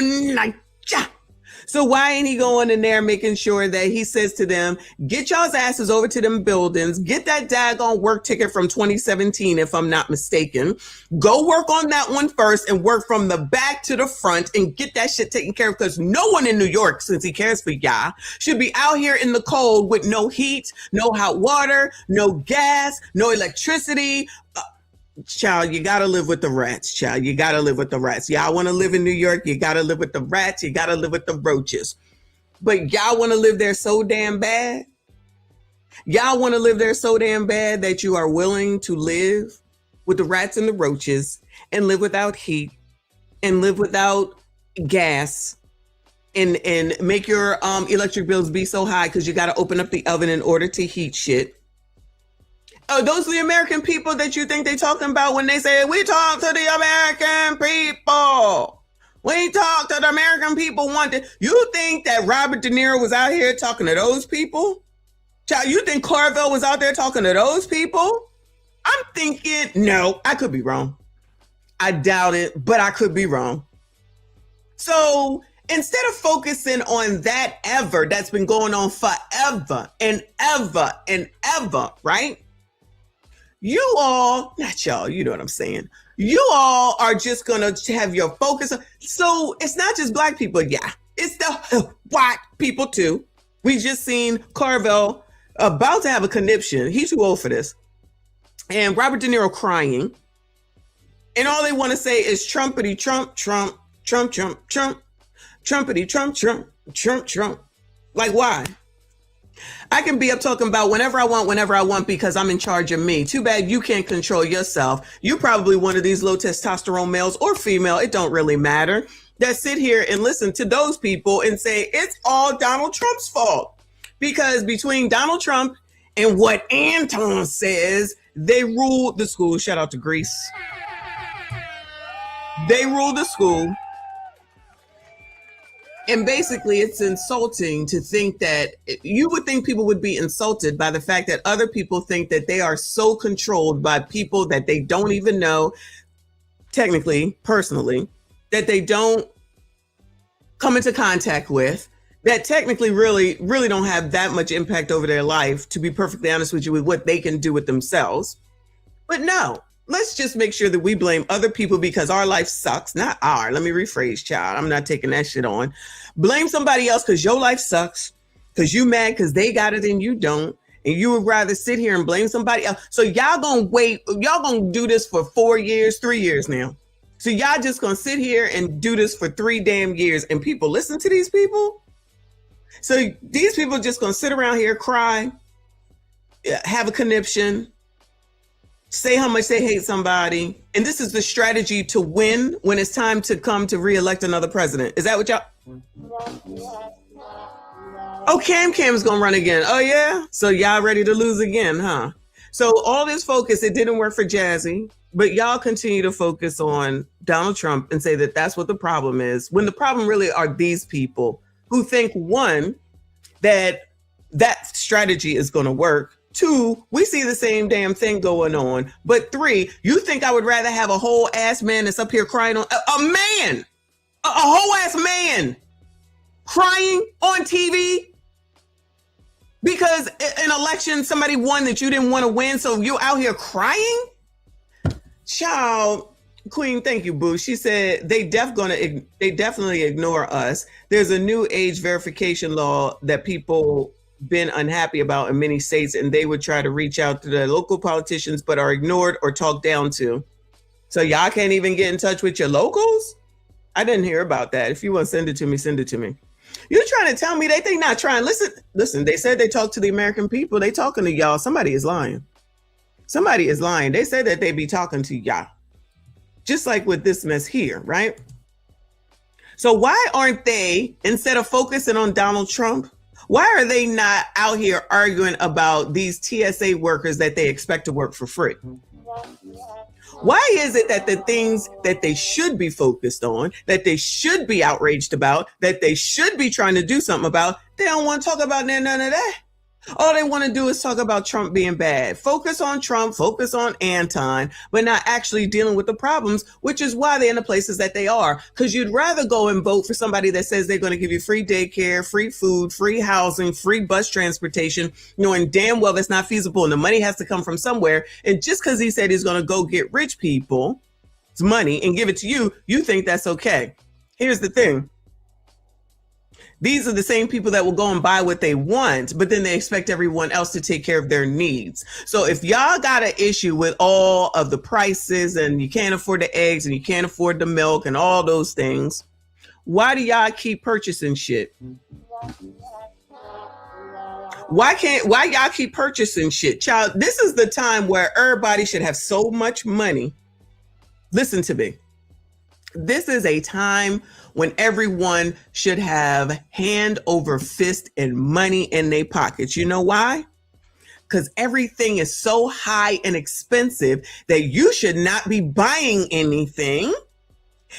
so why ain't he going in there making sure that he says to them, get y'all's asses over to them buildings, get that daggone work ticket from 2017, if I'm not mistaken, go work on that one first and work from the back to the front and get that shit taken care of, because no one in New York, since he cares for y'all, should be out here in the cold with no heat, no hot water, no gas, no electricity. Child, you gotta live with the rats, child. You gotta live with the rats. Y'all wanna live in New York, you gotta live with the rats, you gotta live with the roaches. But y'all wanna live there so damn bad? Y'all wanna live there so damn bad that you are willing to live with the rats and the roaches, and live without heat, and live without gas, and make your electric bills be so high because you gotta open up the oven in order to heat shit. Oh, those are the American people that you think they talking about when they say, we talk to the American people. We talk to the American people. You think that Robert De Niro was out here talking to those people? Child, you think Carville was out there talking to those people? I'm thinking, no, I could be wrong. I doubt it, but I could be wrong. So instead of focusing on that that's been going on forever and ever and ever, right? You all, not y'all, you know what I'm saying. You all are just going to have your focus. So it's not just black people. Yeah, it's the white people too. We just seen Carvel about to have a conniption. He's too old for this. And Robert De Niro crying. And all they want to say is Trumpity Trump, Trump, Trump, Trump, Trump, Trumpity Trump, Trump, Trump, Trump. Like, why? I can be up talking about whenever I want, because I'm in charge of me. Too bad you can't control yourself. You probably one of these low testosterone males or female, it don't really matter, that sit here and listen to those people and say it's all Donald Trump's fault. Because between Donald Trump and what Anton says, they ruled the school. Shout out to Greece. They ruled the school. And basically, it's insulting to think that you would think people would be insulted by the fact that other people think that they are so controlled by people that they don't even know, technically, personally, that they don't come into contact with, that technically really don't have that much impact over their life, to be perfectly honest with you, with what they can do with themselves. But no. Let's just make sure that we blame other people because our life sucks. Not our. Let me rephrase, child. I'm not taking that shit on. Blame somebody else because your life sucks, because you mad because they got it and you don't. And you would rather sit here and blame somebody else. So y'all gonna wait. Y'all gonna do this for 4 years, 3 years now. So y'all just gonna sit here and do this for 3 damn years. And people listen to these people. So these people just gonna sit around here, cry, have a conniption, say how much they hate somebody. And this is the strategy to win when it's time to come to re-elect another president. Is that what y'all? Oh, Cam's gonna run again. Oh yeah? So y'all ready to lose again, huh? So all this focus, it didn't work for Jazzy, but y'all continue to focus on Donald Trump and say that that's what the problem is, when the problem really are these people who think, one, that strategy is gonna work. 2, we see the same damn thing going on. But 3, you think I would rather have a whole ass man that's up here crying on a man, a whole ass man crying on TV because an election somebody won that you didn't want to win, so you're out here crying? Child, Queen, thank you, boo. She said they definitely ignore us. There's a new age verification law that people been unhappy about in many states, and they would try to reach out to the local politicians but are ignored or talked down to. So y'all can't even get in touch with your locals? I didn't hear about that. If you want to send it to me, send it to me. You're trying to tell me they think not trying. Listen, they said they talked to the American people. They talking to y'all. Somebody is lying. Somebody is lying. They said that they be talking to y'all. Just like with this mess here, right? So why aren't they, instead of focusing on Donald Trump, why are they not out here arguing about these TSA workers that they expect to work for free? Why is it that the things that they should be focused on, that they should be outraged about, that they should be trying to do something about, they don't want to talk about none of that? All they want to do is talk about Trump being bad. Focus on Trump, focus on Anton, but not actually dealing with the problems, which is why they're in the places that they are. Because you'd rather go and vote for somebody that says they're going to give you free daycare, free food, free housing, free bus transportation, knowing damn well that's not feasible and the money has to come from somewhere. And just because he said he's going to go get rich people's money and give it to you, you think that's okay. Here's the thing. These are the same people that will go and buy what they want, but then they expect everyone else to take care of their needs. So if y'all got an issue with all of the prices and you can't afford the eggs and you can't afford the milk and all those things, why do y'all keep purchasing shit? Why y'all keep purchasing shit? Child, this is the time where everybody should have so much money. Listen to me. This is a time when everyone should have hand over fist and money in their pockets. You know why? Because everything is so high and expensive that you should not be buying anything.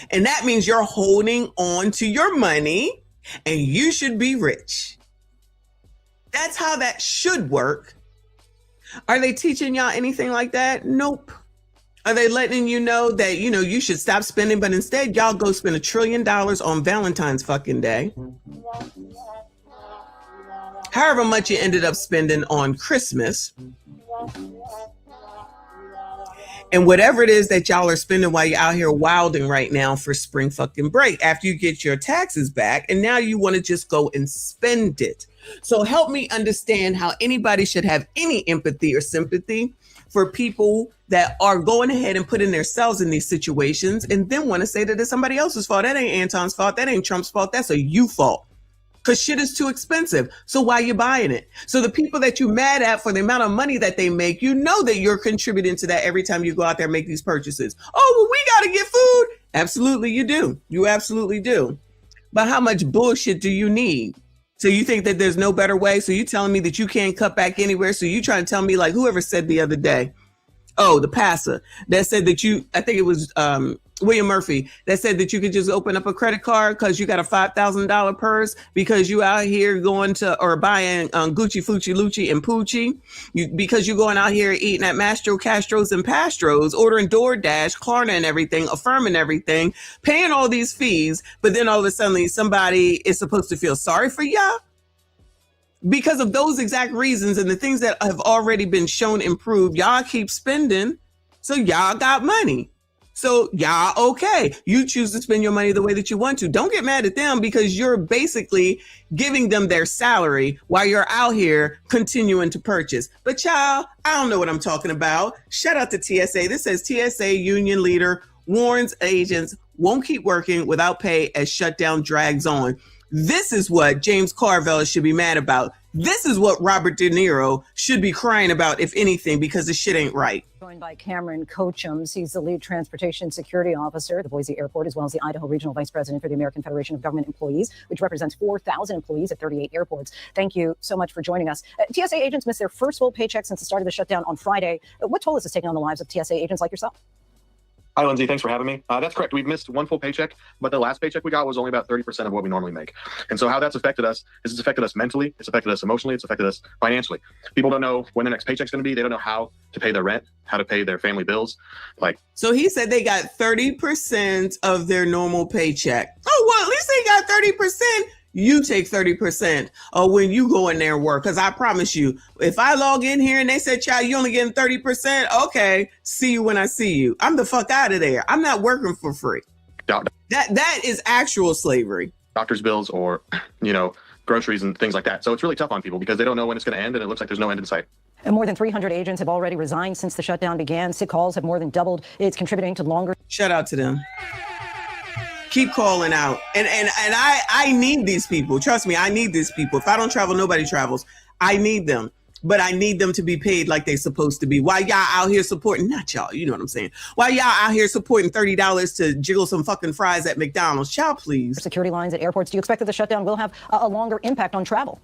And that means you're holding on to your money and you should be rich. That's how that should work. Are they teaching y'all anything like that? Nope. Are they letting you know that, you should stop spending, but instead y'all go spend $1 trillion on Valentine's fucking Day? However much you ended up spending on Christmas. And whatever it is that y'all are spending while you're out here wilding right now for spring fucking break, after you get your taxes back, and now you want to just go and spend it. So help me understand how anybody should have any empathy or sympathy for people that are going ahead and putting themselves in these situations and then want to say that it's somebody else's fault. That ain't Anton's fault. That ain't Trump's fault. That's a you fault. Because shit is too expensive. So why you buying it? So the people that you mad at for the amount of money that they make, you know that you're contributing to that every time you go out there and make these purchases. Oh, well, we got to get food. Absolutely, you do. You absolutely do. But how much bullshit do you need? So you think that there's no better way? So you telling me that you can't cut back anywhere? So you trying to tell me, like whoever said the other day, the passer that said that I think it was William Murphy, that said that you could just open up a credit card because you got a $5,000 purse because you out here going to or buying Gucci, Fucci, Lucci, and Poochie, because you're going out here eating at Mastro, Castro's, and Pastros, ordering DoorDash, Klarna, and everything, affirming everything, paying all these fees, but then all of a sudden somebody is supposed to feel sorry for y'all? Because of those exact reasons and the things that have already been shown improved, y'all keep spending, so y'all got money. So y'all okay. You choose to spend your money the way that you want to. Don't get mad at them because you're basically giving them their salary while you're out here continuing to purchase. But y'all, I don't know what I'm talking about. Shout out to TSA. This says TSA union leader warns agents won't keep working without pay as shutdown drags on. This is what James Carville should be mad about. This is what Robert De Niro should be crying about, if anything, because the shit ain't right. Joined by Cameron Cochums. He's the lead transportation security officer at the Boise Airport, as well as the Idaho Regional Vice President for the American Federation of Government Employees, which represents 4,000 employees at 38 airports. Thank you so much for joining us. TSA agents missed their first full paycheck since the start of the shutdown on Friday. What toll is this taking on the lives of TSA agents like yourself? Hi, Lindsay. Thanks for having me. That's correct. We've missed one full paycheck, but the last paycheck we got was only about 30% of what we normally make. And so how that's affected us is it's affected us mentally, it's affected us emotionally, it's affected us financially. People don't know when their next paycheck's going to be. They don't know how to pay their rent, how to pay their family bills. So he said they got 30% of their normal paycheck. Oh, well, at least they got 30%. You take 30% when you go in there and work. Because I promise you, if I log in here and they said, child, you only getting 30%, okay, see you when I see you. I'm the fuck out of there. I'm not working for free. That is actual slavery. Doctor's bills or, groceries and things like that. So it's really tough on people because they don't know when it's going to end and it looks like there's no end in sight. And more than 300 agents have already resigned since the shutdown began. Sick calls have more than doubled. It's contributing to longer. Shout out to them. Keep calling out. And I need these people. Trust me, I need these people. If I don't travel, nobody travels. I need them. But I need them to be paid like they're supposed to be. While y'all out here supporting, not y'all, you know what I'm saying. While y'all out here supporting $30 to jiggle some fucking fries at McDonald's, child, please. Security lines at airports. Do you expect that the shutdown will have a longer impact on travel?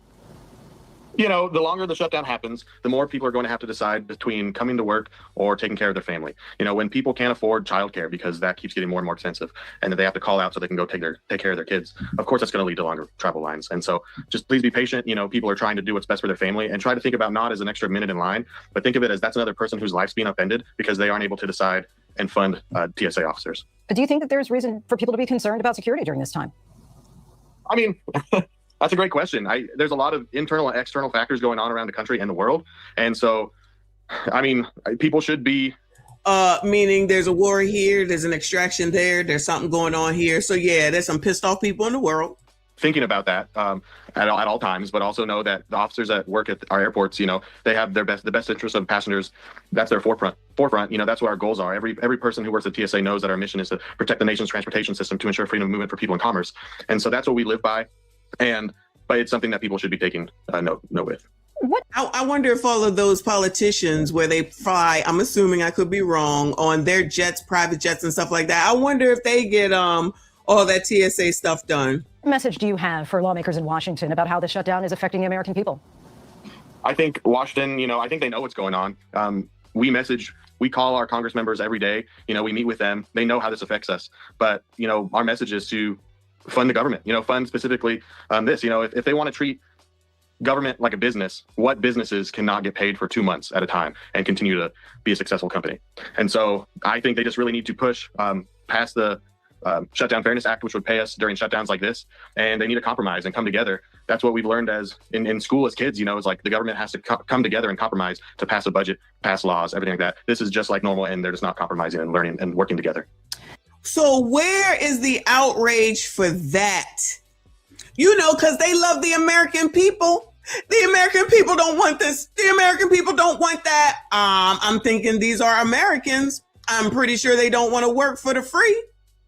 The longer the shutdown happens, the more people are going to have to decide between coming to work or taking care of their family. When people can't afford childcare because that keeps getting more and more expensive and that they have to call out so they can go take care of their kids, of course, that's going to lead to longer travel lines. And so just please be patient. People are trying to do what's best for their family and try to think about not as an extra minute in line, but think of it as that's another person whose life's being upended because they aren't able to decide and fund TSA officers. Do you think that there's reason for people to be concerned about security during this time? I mean, that's a great question. There's a lot of internal and external factors going on around the country and the world. And so, people should be... meaning there's a war here, there's an extraction there's something going on here. So yeah, there's some pissed off people in the world. Thinking about that at all times, but also know that the officers that work at our airports, they have the best interest of passengers. That's their forefront. That's what our goals are. Every person who works at TSA knows that our mission is to protect the nation's transportation system to ensure freedom of movement for people and commerce. And so that's what we live by. But it's something that people should be taking note with. I wonder if all of those politicians where they fly, I'm assuming, I could be wrong, on their jets, private jets and stuff like that, I wonder if they get all that TSA stuff done. What message do you have for lawmakers in Washington about how the shutdown is affecting the American people? I think Washington, I think they know what's going on. We call our Congress members every day. We meet with them. They know how this affects us. But, our message is to fund the government, fund specifically this. If they want to treat government like a business, what businesses cannot get paid for 2 months at a time and continue to be a successful company? And so I think they just really need to push past the Shutdown Fairness Act, which would pay us during shutdowns like this. And they need to compromise and come together. That's what we've learned as in school as kids, is like the government has to come together and compromise to pass a budget, pass laws, everything like that. This is just like normal, and they're just not compromising and learning and working together. So where is the outrage for that? Because they love the American people. The American people don't want this. The American people don't want that. I'm thinking these are Americans. I'm pretty sure they don't want to work for the free.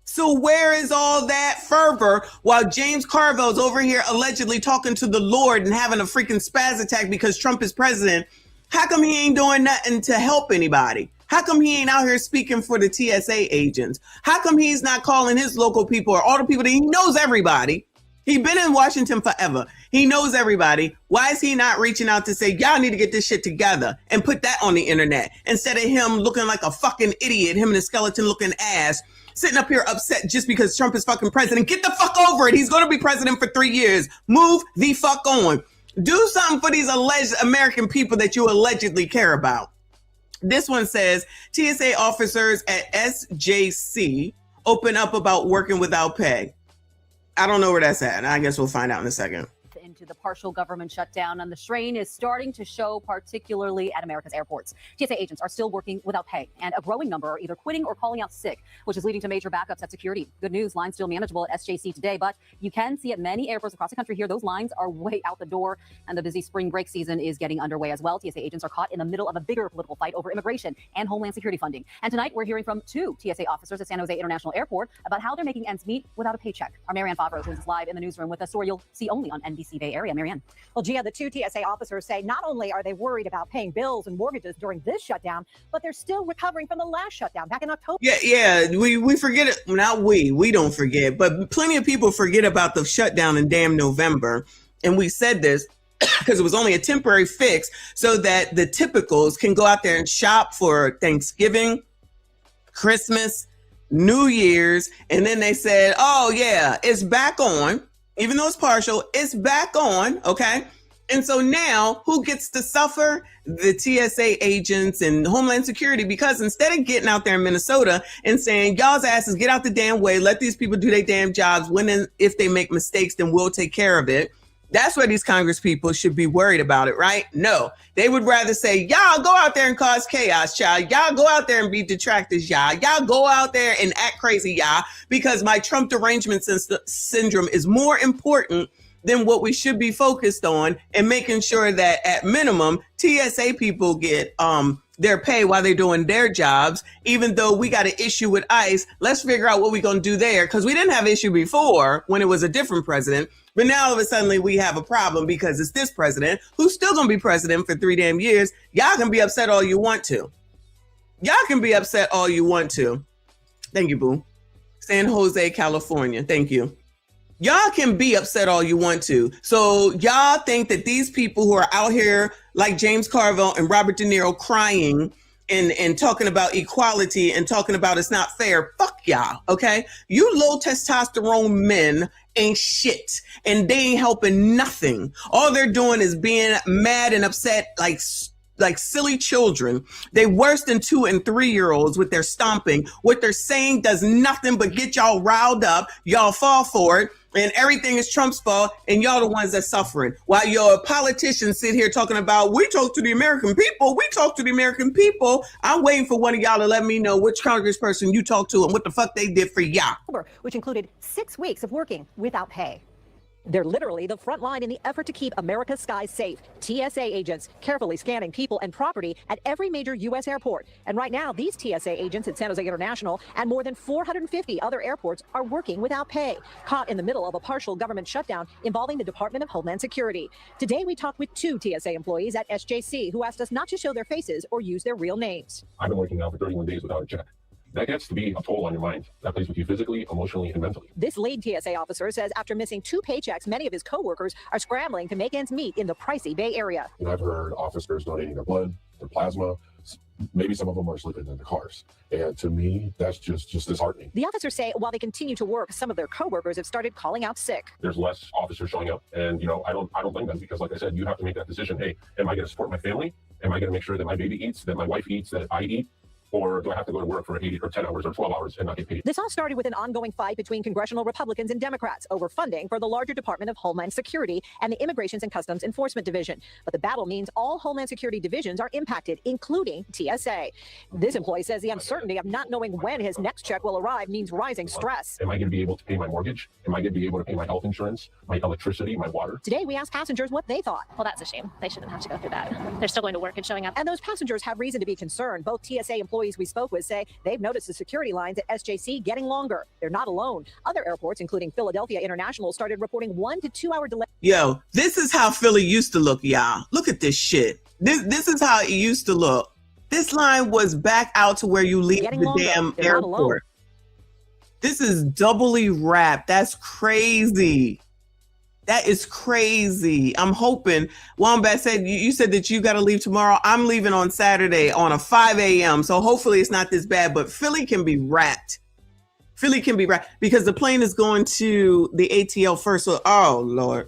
So where is all that fervor while James Carville's over here allegedly talking to the Lord and having a freaking spaz attack because Trump is president? How come he ain't doing nothing to help anybody? How come he ain't out here speaking for the TSA agents? How come he's not calling his local people or all the people that he knows everybody? He's been in Washington forever. He knows everybody. Why is he not reaching out to say, y'all need to get this shit together and put that on the internet instead of him looking like a fucking idiot, him and his skeleton looking ass, sitting up here upset just because Trump is fucking president? Get the fuck over it. He's going to be president for 3 years. Move the fuck on. Do something for these alleged American people that you allegedly care about. This one says TSA officers at SJC open up about working without pay. I don't know where that's at. I guess we'll find out in a second. Into the partial government shutdown, and the strain is starting to show, particularly at America's airports. TSA agents are still working without pay, and a growing number are either quitting or calling out sick, which is leading to major backups at security. Good news, lines still manageable at SJC today, but you can see at many airports across the country here, those lines are way out the door, and the busy spring break season is getting underway as well. TSA agents are caught in the middle of a bigger political fight over immigration and homeland security funding. And tonight, we're hearing from 2 TSA officers at San Jose International Airport about how they're making ends meet without a paycheck. Our Marianne Favreau joins us live in the newsroom with a story you'll see only on NBC Bay Area. Marianne. Well, Gia, the 2 TSA officers say not only are they worried about paying bills and mortgages during this shutdown, but they're still recovering from the last shutdown back in October. Yeah, we forget it. Not we don't forget, but plenty of people forget about the shutdown in damn November. And we said this because it was only a temporary fix so that the typicals can go out there and shop for Thanksgiving, Christmas, New Year's. And then they said, oh yeah, it's back on. Even though it's partial, it's back on, okay? And so now, who gets to suffer? The TSA agents and Homeland Security, because instead of getting out there in Minnesota and saying, y'all's asses, get out the damn way, let these people do their damn jobs, when and if they make mistakes, then we'll take care of it. That's where these Congress people should be worried about it, right? No, they would rather say, y'all go out there and cause chaos, child. Y'all go out there and be detractors, y'all. Y'all go out there and act crazy, y'all, because my Trump derangement syndrome is more important than what we should be focused on and making sure that at minimum, TSA people get their pay while they're doing their jobs. Even though we got an issue with ICE, let's figure out what we're going to do there, because we didn't have an issue before when it was a different president. But now all of a sudden we have a problem because it's this president who's still going to be president for 3 damn years. Y'all can be upset all you want to. Y'all can be upset all you want to. Thank you, boo. San Jose, California. Thank you. Y'all can be upset all you want to. So y'all think that these people who are out here like James Carville and Robert De Niro crying and talking about equality and talking about it's not fair. Fuck y'all, okay? You low testosterone men ain't shit, and they ain't helping nothing. All they're doing is being mad and upset like silly children. They worse than 2 and 3 year olds with their stomping. What they're saying does nothing but get y'all riled up. Y'all fall for it, and everything is Trump's fault, and y'all the ones that's suffering. While your politicians sit here talking about, we talk to the American people, we talk to the American people. I'm waiting for one of y'all to let me know which congressperson you talk to and what the fuck they did for y'all. Which included 6 weeks of working without pay. They're literally the front line in the effort to keep America's skies safe. TSA agents carefully scanning people and property at every major U.S. airport. And right now, these TSA agents at San Jose International and more than 450 other airports are working without pay, caught in the middle of a partial government shutdown involving the Department of Homeland Security. Today, we talked with 2 TSA employees at SJC who asked us not to show their faces or use their real names. I've been working now for 31 days without a check. That gets to be a toll on your mind. That plays with you physically, emotionally, and mentally. This lead TSA officer says after missing 2 paychecks, many of his coworkers are scrambling to make ends meet in the pricey Bay Area. I've heard officers donating their blood, their plasma, Maybe some of them are sleeping in the cars. And to me, that's just disheartening. The officers say while they continue to work, some of their coworkers have started calling out sick. There's less officers showing up. And, I don't blame them because, like I said, you have to make that decision. Hey, am I going to support my family? Am I going to make sure that my baby eats, that my wife eats, that I eat? Or do I have to go to work for 8 or 10 hours or 12 hours and not get paid? This all started with an ongoing fight between congressional Republicans and Democrats over funding for the larger Department of Homeland Security and the Immigrations and Customs Enforcement Division. But the battle means all Homeland Security divisions are impacted, including TSA. This employee says the uncertainty of not knowing when his next check will arrive means rising stress. Am I going to be able to pay my mortgage? Am I going to be able to pay my health insurance, my electricity, my water? Today, we asked passengers what they thought. Well, that's a shame. They shouldn't have to go through that. They're still going to work and showing up. And those passengers have reason to be concerned. Both TSA employees we spoke with say they've noticed the security lines at SJC getting longer. They're not alone. Other airports, including Philadelphia International, started reporting 1 to 2 hour delays. Yo, this is how Philly used to look, y'all. Look at this shit. This is how it used to look. This line was back out to where you leave the damn airport. This is doubly wrapped. That's crazy. That is crazy. I'm hoping. Wombat said, you said that you got to leave tomorrow. I'm leaving on Saturday on a 5 a.m. So hopefully it's not this bad, but Philly can be wrapped. Philly can be wrapped because the plane is going to the ATL first. So, oh, Lord.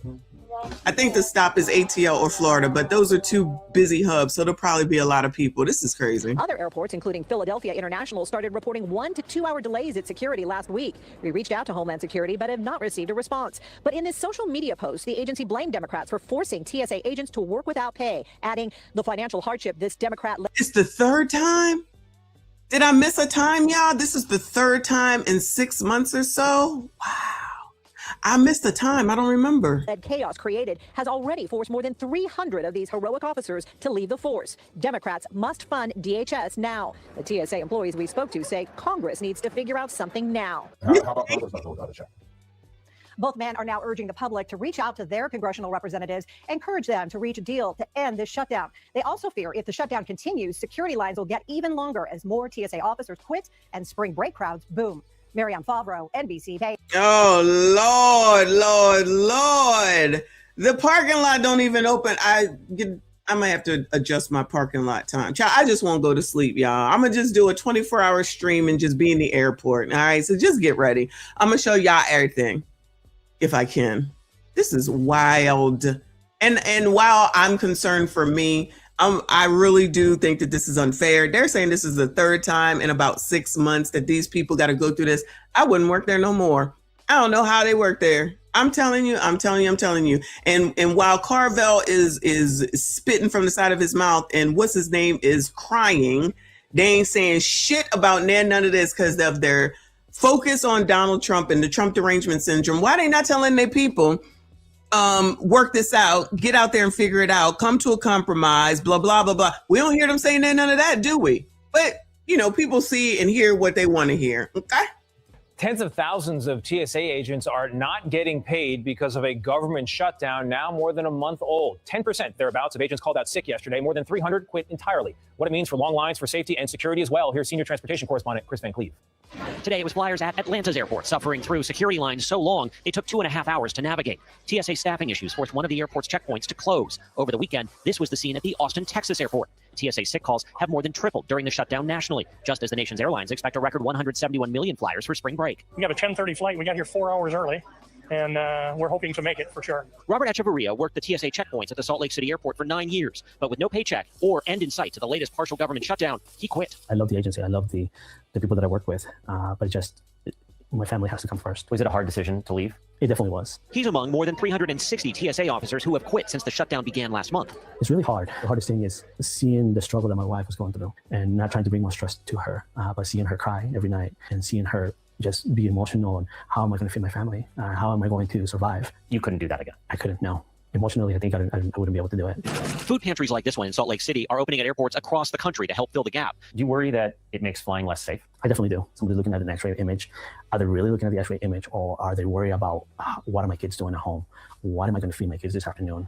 I think the stop is ATL or Florida, but those are two busy hubs. So there'll probably be a lot of people. This is crazy. Other airports, including Philadelphia International, started reporting 1 to 2 hour delays at security last week. We reached out to Homeland Security, but have not received a response. But in this social media post, the agency blamed Democrats for forcing TSA agents to work without pay, adding the financial hardship this Democrat. It's the third time? Did I miss a time, y'all? This is the third time in 6 months or so? Wow. I missed the time. I don't remember. That chaos created has already forced more than 300 of these heroic officers to leave the force. Democrats must fund DHS now. The TSA employees we spoke to say Congress needs to figure out something now. How about Congress not without a check? Both men are now urging the public to reach out to their congressional representatives, encourage them to reach a deal to end this shutdown. They also fear if the shutdown continues, security lines will get even longer as more TSA officers quit and spring break crowds boom. Marianne Favreau, NBC. Oh, Lord. The parking lot don't even open. I might have to adjust my parking lot time. Child, I just won't go to sleep, y'all. I'm going to just do a 24-hour stream and just be in the airport. All right, so just get ready. I'm going to show y'all everything if I can. This is wild. And while I'm concerned for me, I really do think that this is unfair. They're saying this is the third time in about 6 months that these people got to go through this. I wouldn't work there no more. I don't know how they work there. I'm telling you. And while Carvel is spitting from the side of his mouth and what's his name is crying, they ain't saying shit about none of this because of their focus on Donald Trump and the Trump derangement syndrome. Why they not telling their people, work this out, get out there and figure it out, come to a compromise, blah, blah, blah, blah. We don't hear them saying none of that, do we? But, people see and hear what they want to hear, okay? Tens of thousands of TSA agents are not getting paid because of a government shutdown now more than a month old. 10% thereabouts of agents called out sick yesterday. More than 300 quit entirely. What it means for long lines for safety and security as well. Here's senior transportation correspondent Chris Van Cleve. Today, it was flyers at Atlanta's airport suffering through security lines so long they took 2.5 hours to navigate. TSA staffing issues forced one of the airport's checkpoints to close. Over the weekend, this was the scene at the Austin, Texas airport. TSA sick calls have more than tripled during the shutdown nationally, just as the nation's airlines expect a record 171 million flyers for spring break. We have a 10:30 flight. We got here 4 hours early, and we're hoping to make it for sure. Robert Echeverria worked the TSA checkpoints at the Salt Lake City airport for 9 years, but with no paycheck or end in sight to the latest partial government shutdown, he quit. I love the agency. I love the people that I work with, but my family has to come first. Was it a hard decision to leave? It definitely was. He's among more than 360 TSA officers who have quit since the shutdown began last month. It's really hard. The hardest thing is seeing the struggle that my wife was going through and not trying to bring more stress to her, but seeing her cry every night and seeing her just be emotional and how am I going to feed my family? How am I going to survive? You couldn't do that again? I couldn't, no. Emotionally, I think I wouldn't be able to do it. Food pantries like this one in Salt Lake City are opening at airports across the country to help fill the gap. Do you worry that it makes flying less safe? I definitely do. Somebody's looking at an x-ray image. Are they really looking at the x-ray image, or are they worried about what are my kids doing at home? What am I going to feed my kids this afternoon?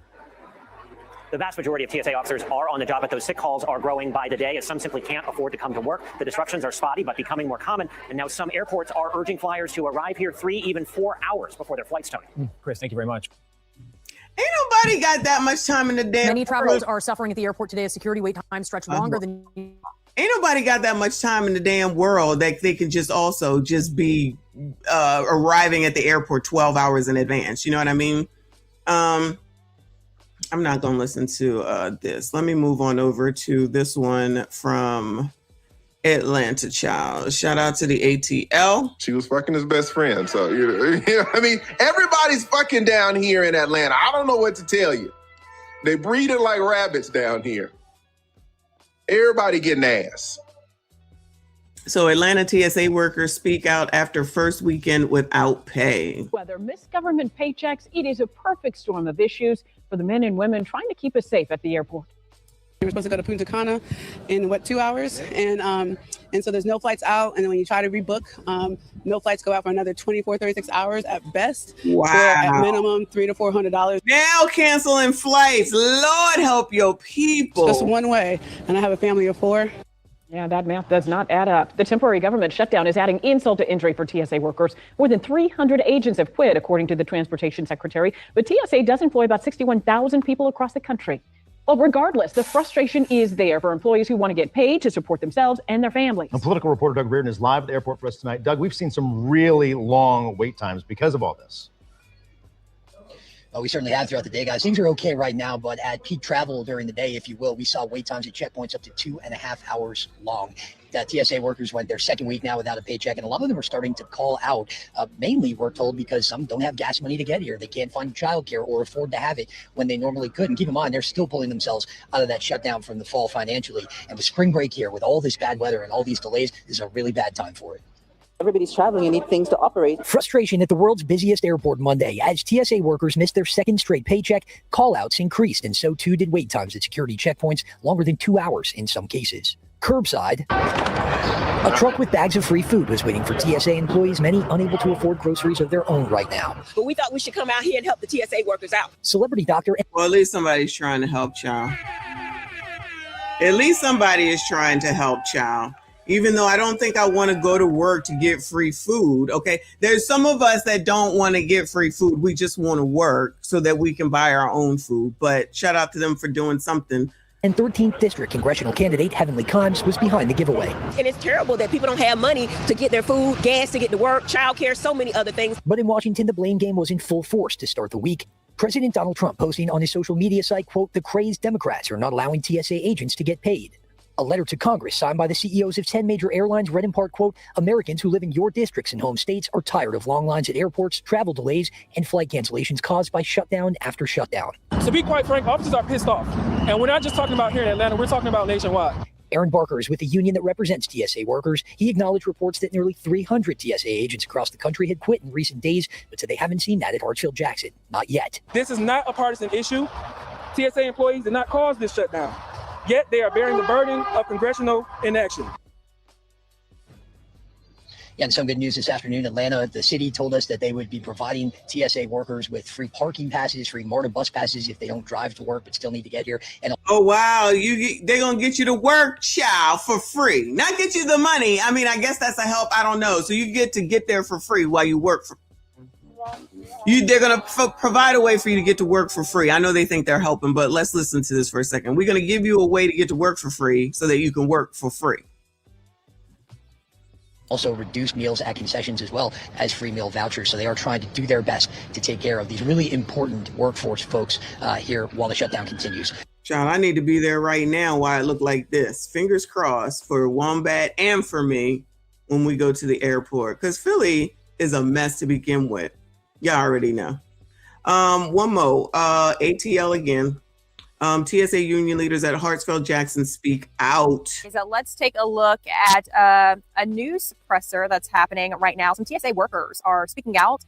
The vast majority of TSA officers are on the job, but those sick calls are growing by the day as some simply can't afford to come to work. The disruptions are spotty, but becoming more common. And now some airports are urging flyers to arrive here 3, even 4 hours before their flight's starting. Chris, thank you very much. Ain't nobody got that much time in the damn Many travelers world. are suffering at the airport today as security wait times stretch longer than. Ain't nobody got that much time in the damn world that they can just also just be arriving at the airport 12 hours in advance. You know what I mean? I'm not going to listen to this. Let me move on over to this one from Atlanta, child. Shout out to the ATL. She was fucking his best friend. So, I mean, everybody's fucking down here in Atlanta. I don't know what to tell you. They breeding like rabbits down here. Everybody getting ass. So Atlanta TSA workers speak out after first weekend without pay. Whether missed government paychecks, it is a perfect storm of issues for the men and women trying to keep us safe at the airport. We were supposed to go to Punta Cana in 2 hours, and so there's no flights out. And then when you try to rebook, no flights go out for another 24, 36 hours at best. Wow. For at minimum $300 to $400. Now canceling flights. Lord help your people. Just one way, and I have a family of 4. Yeah, that math does not add up. The temporary government shutdown is adding insult to injury for TSA workers. More than 300 agents have quit, according to the Transportation Secretary. But TSA does employ about 61,000 people across the country. Well, regardless, the frustration is there for employees who want to get paid to support themselves and their families. And political reporter Doug Reardon is live at the airport for us tonight. Doug, we've seen some really long wait times because of all this. We certainly have throughout the day, guys. Things are okay right now, but at peak travel during the day, if you will, we saw wait times at checkpoints up to 2.5 hours long. TSA workers went their second week now without a paycheck, and a lot of them are starting to call out. Mainly, we're told, because some don't have gas money to get here. They can't find childcare or afford to have it when they normally could. And keep in mind, they're still pulling themselves out of that shutdown from the fall financially. And with spring break here, with all this bad weather and all these delays, this is a really bad time for it. Everybody's traveling and need things to operate. Frustration at the world's busiest airport Monday. As TSA workers missed their second straight paycheck, call-outs increased, and so too did wait times at security checkpoints, longer than 2 hours in some cases. Curbside, a truck with bags of free food was waiting for TSA employees, many unable to afford groceries of their own right now. But we thought we should come out here and help the TSA workers out. Celebrity doctor. Well, at least somebody's trying to help, child. At least somebody is trying to help, child. Even though I don't think I want to go to work to get free food, okay? There's some of us that don't want to get free food. We just want to work so that we can buy our own food. But shout out to them for doing something. And 13th District congressional candidate Heavenly Kimes was behind the giveaway. And it's terrible that people don't have money to get their food, gas to get to work, childcare, so many other things. But in Washington, the blame game was in full force to start the week. President Donald Trump posting on his social media site, quote, "The crazed Democrats are not allowing TSA agents to get paid." A letter to Congress signed by the CEOs of 10 major airlines read in part, quote, "Americans who live in your districts and home states are tired of long lines at airports, travel delays, and flight cancellations caused by shutdown after shutdown." To be quite frank, officers are pissed off. And we're not just talking about here in Atlanta, we're talking about nationwide. Aaron Barker is with the union that represents TSA workers. He acknowledged reports that nearly 300 TSA agents across the country had quit in recent days, but said they haven't seen that at Hartsfield-Jackson. Not yet. This is not a partisan issue. TSA employees did not cause this shutdown. Yet they are bearing the burden of congressional inaction. Yeah, and some good news this afternoon. Atlanta, the city told us that they would be providing TSA workers with free parking passes, free MARTA bus passes if they don't drive to work but still need to get here. And oh, wow. They're going to get you to work, child, for free. Not get you the money. I mean, I guess that's a help. I don't know. So you get to get there for free while you work for they're going to provide a way for you to get to work for free. I know they think they're helping, but let's listen to this for a second. We're going to give you a way to get to work for free so that you can work for free. Also reduced meals at concessions as well as free meal vouchers. So they are trying to do their best to take care of these really important workforce folks here while the shutdown continues. John, I need to be there right now while it look like this. Fingers crossed for Wombat and for me when we go to the airport, because Philly is a mess to begin with. Y'all already know. One more, ATL again. TSA union leaders at Hartsfield-Jackson speak out. So let's take a look at a news presser that's happening right now. Some TSA workers are speaking out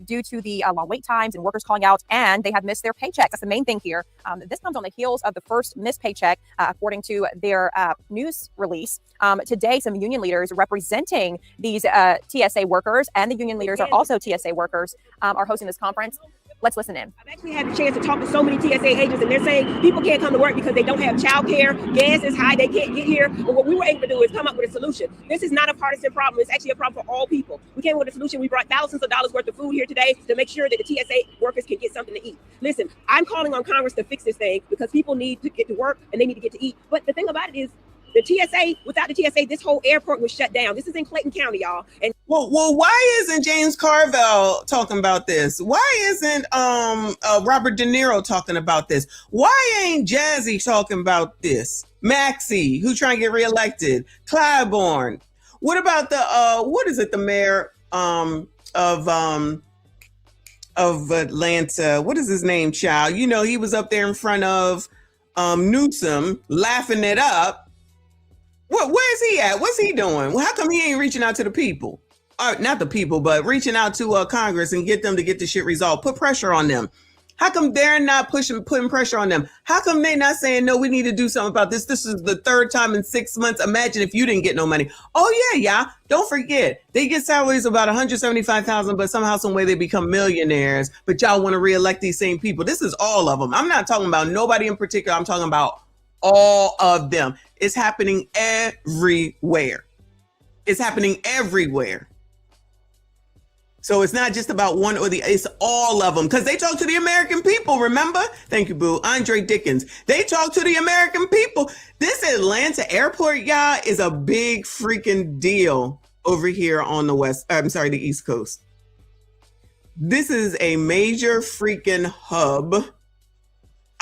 due to the long wait times and workers calling out, and they have missed their paychecks. That's the main thing here. This comes on the heels of the first missed paycheck, according to their news release. Today, some union leaders representing these TSA workers, and the union leaders are also TSA workers, are hosting this conference. Let's listen in. I've actually had the chance to talk to so many TSA agents, and they're saying people can't come to work because they don't have childcare, gas is high, they can't get here. But what we were able to do is come up with a solution. This is not a partisan problem. It's actually a problem for all people. We came up with a solution. We brought thousands of dollars worth of food here today to make sure that the TSA workers can get something to eat. Listen, I'm calling on Congress to fix this thing because people need to get to work and they need to get to eat. But the thing about it is, the TSA, without the TSA, this whole airport was shut down. This is in Clayton County, y'all. And well, why isn't James Carville talking about this? Why isn't Robert De Niro talking about this? Why ain't Jazzy talking about this? Maxie, who trying to get reelected? Clyburn. What about the mayor of Atlanta? What is his name, child? You know, he was up there in front of Newsom laughing it up. Where's he at? What's he doing? Well, how come he ain't reaching out to the people? Not the people, but reaching out to Congress and get them to get the shit resolved. Put pressure on them. How come they're not putting pressure on them? How come they not saying, no, we need to do something about this? This is the third time in 6 months. Imagine if you didn't get no money. Oh, yeah. Don't forget. They get salaries about $175,000, but somehow, some way they become millionaires. But y'all want to reelect these same people. This is all of them. I'm not talking about nobody in particular. I'm talking about all of them. It's happening everywhere. It's happening everywhere. So it's not just about one or the, it's all of them. Because they talk to the American people, remember? Thank you, boo. Andre Dickens. They talk to the American people. This Atlanta airport, y'all, is a big freaking deal over here on the East Coast. This is a major freaking hub.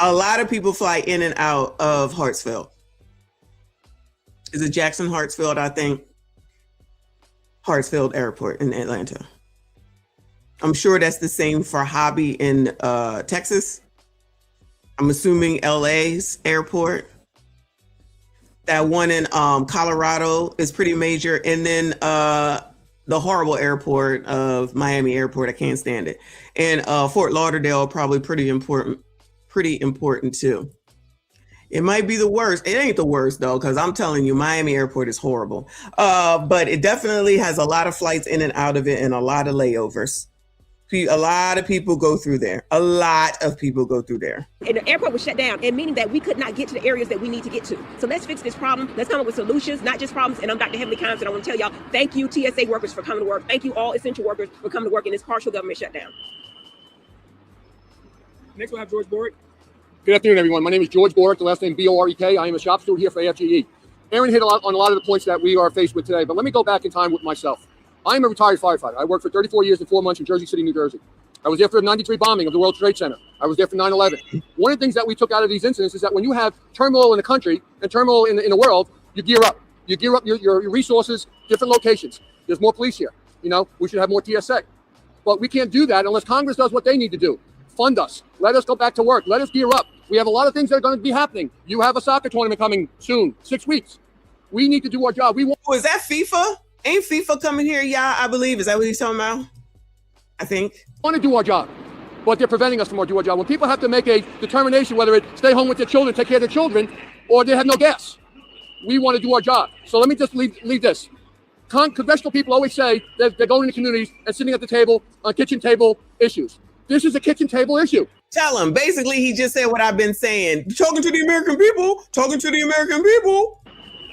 A lot of people fly in and out of Hartsfield. Is it Jackson Hartsfield, I think? Hartsfield Airport in Atlanta. I'm sure that's the same for Hobby in Texas. I'm assuming LA's airport. That one in Colorado is pretty major. And then the horrible airport of Miami Airport, I can't stand it. And Fort Lauderdale, probably pretty important too. It might be the worst. It ain't the worst though, because I'm telling you, Miami Airport is horrible. But it definitely has a lot of flights in and out of it and a lot of layovers. A lot of people go through there. A lot of people go through there. And the airport was shut down, and meaning that we could not get to the areas that we need to get to. So let's fix this problem. Let's come up with solutions, not just problems. And I'm Dr. Heavenly Kimes, and I want to tell y'all, thank you, TSA workers, for coming to work. Thank you, all essential workers, for coming to work in this partial government shutdown. Next, we'll have George Borek. Good afternoon, everyone. My name is George Borek, the last name B-O-R-E-K. I am a shop steward here for AFGE. Aaron hit on a lot of the points that we are faced with today, but let me go back in time with myself. I am a retired firefighter. I worked for 34 years and 4 months in Jersey City, New Jersey. I was there for the 93 bombing of the World Trade Center. I was there for 9/11. One of the things that we took out of these incidents is that when you have turmoil in the country and turmoil in the world, you gear up. You gear up your resources, different locations. There's more police here. You know, we should have more TSA. But we can't do that unless Congress does what they need to do. Fund us. Let us go back to work. Let us gear up. We have a lot of things that are going to be happening. You have a soccer tournament coming soon, 6 weeks. We need to do our job. Is that FIFA? Ain't FIFA coming here, y'all? I believe. Is that what he's talking about? I think. Want to do our job, but they're preventing us from doing our job. When people have to make a determination whether it's stay home with their children, take care of their children, or they have no gas, we want to do our job. So let me just leave this. Congressional people always say that they're going into communities and sitting at the table on kitchen table issues. This is a kitchen table issue. Tell him. Basically, he just said what I've been saying. Talking to the American people. Talking to the American people.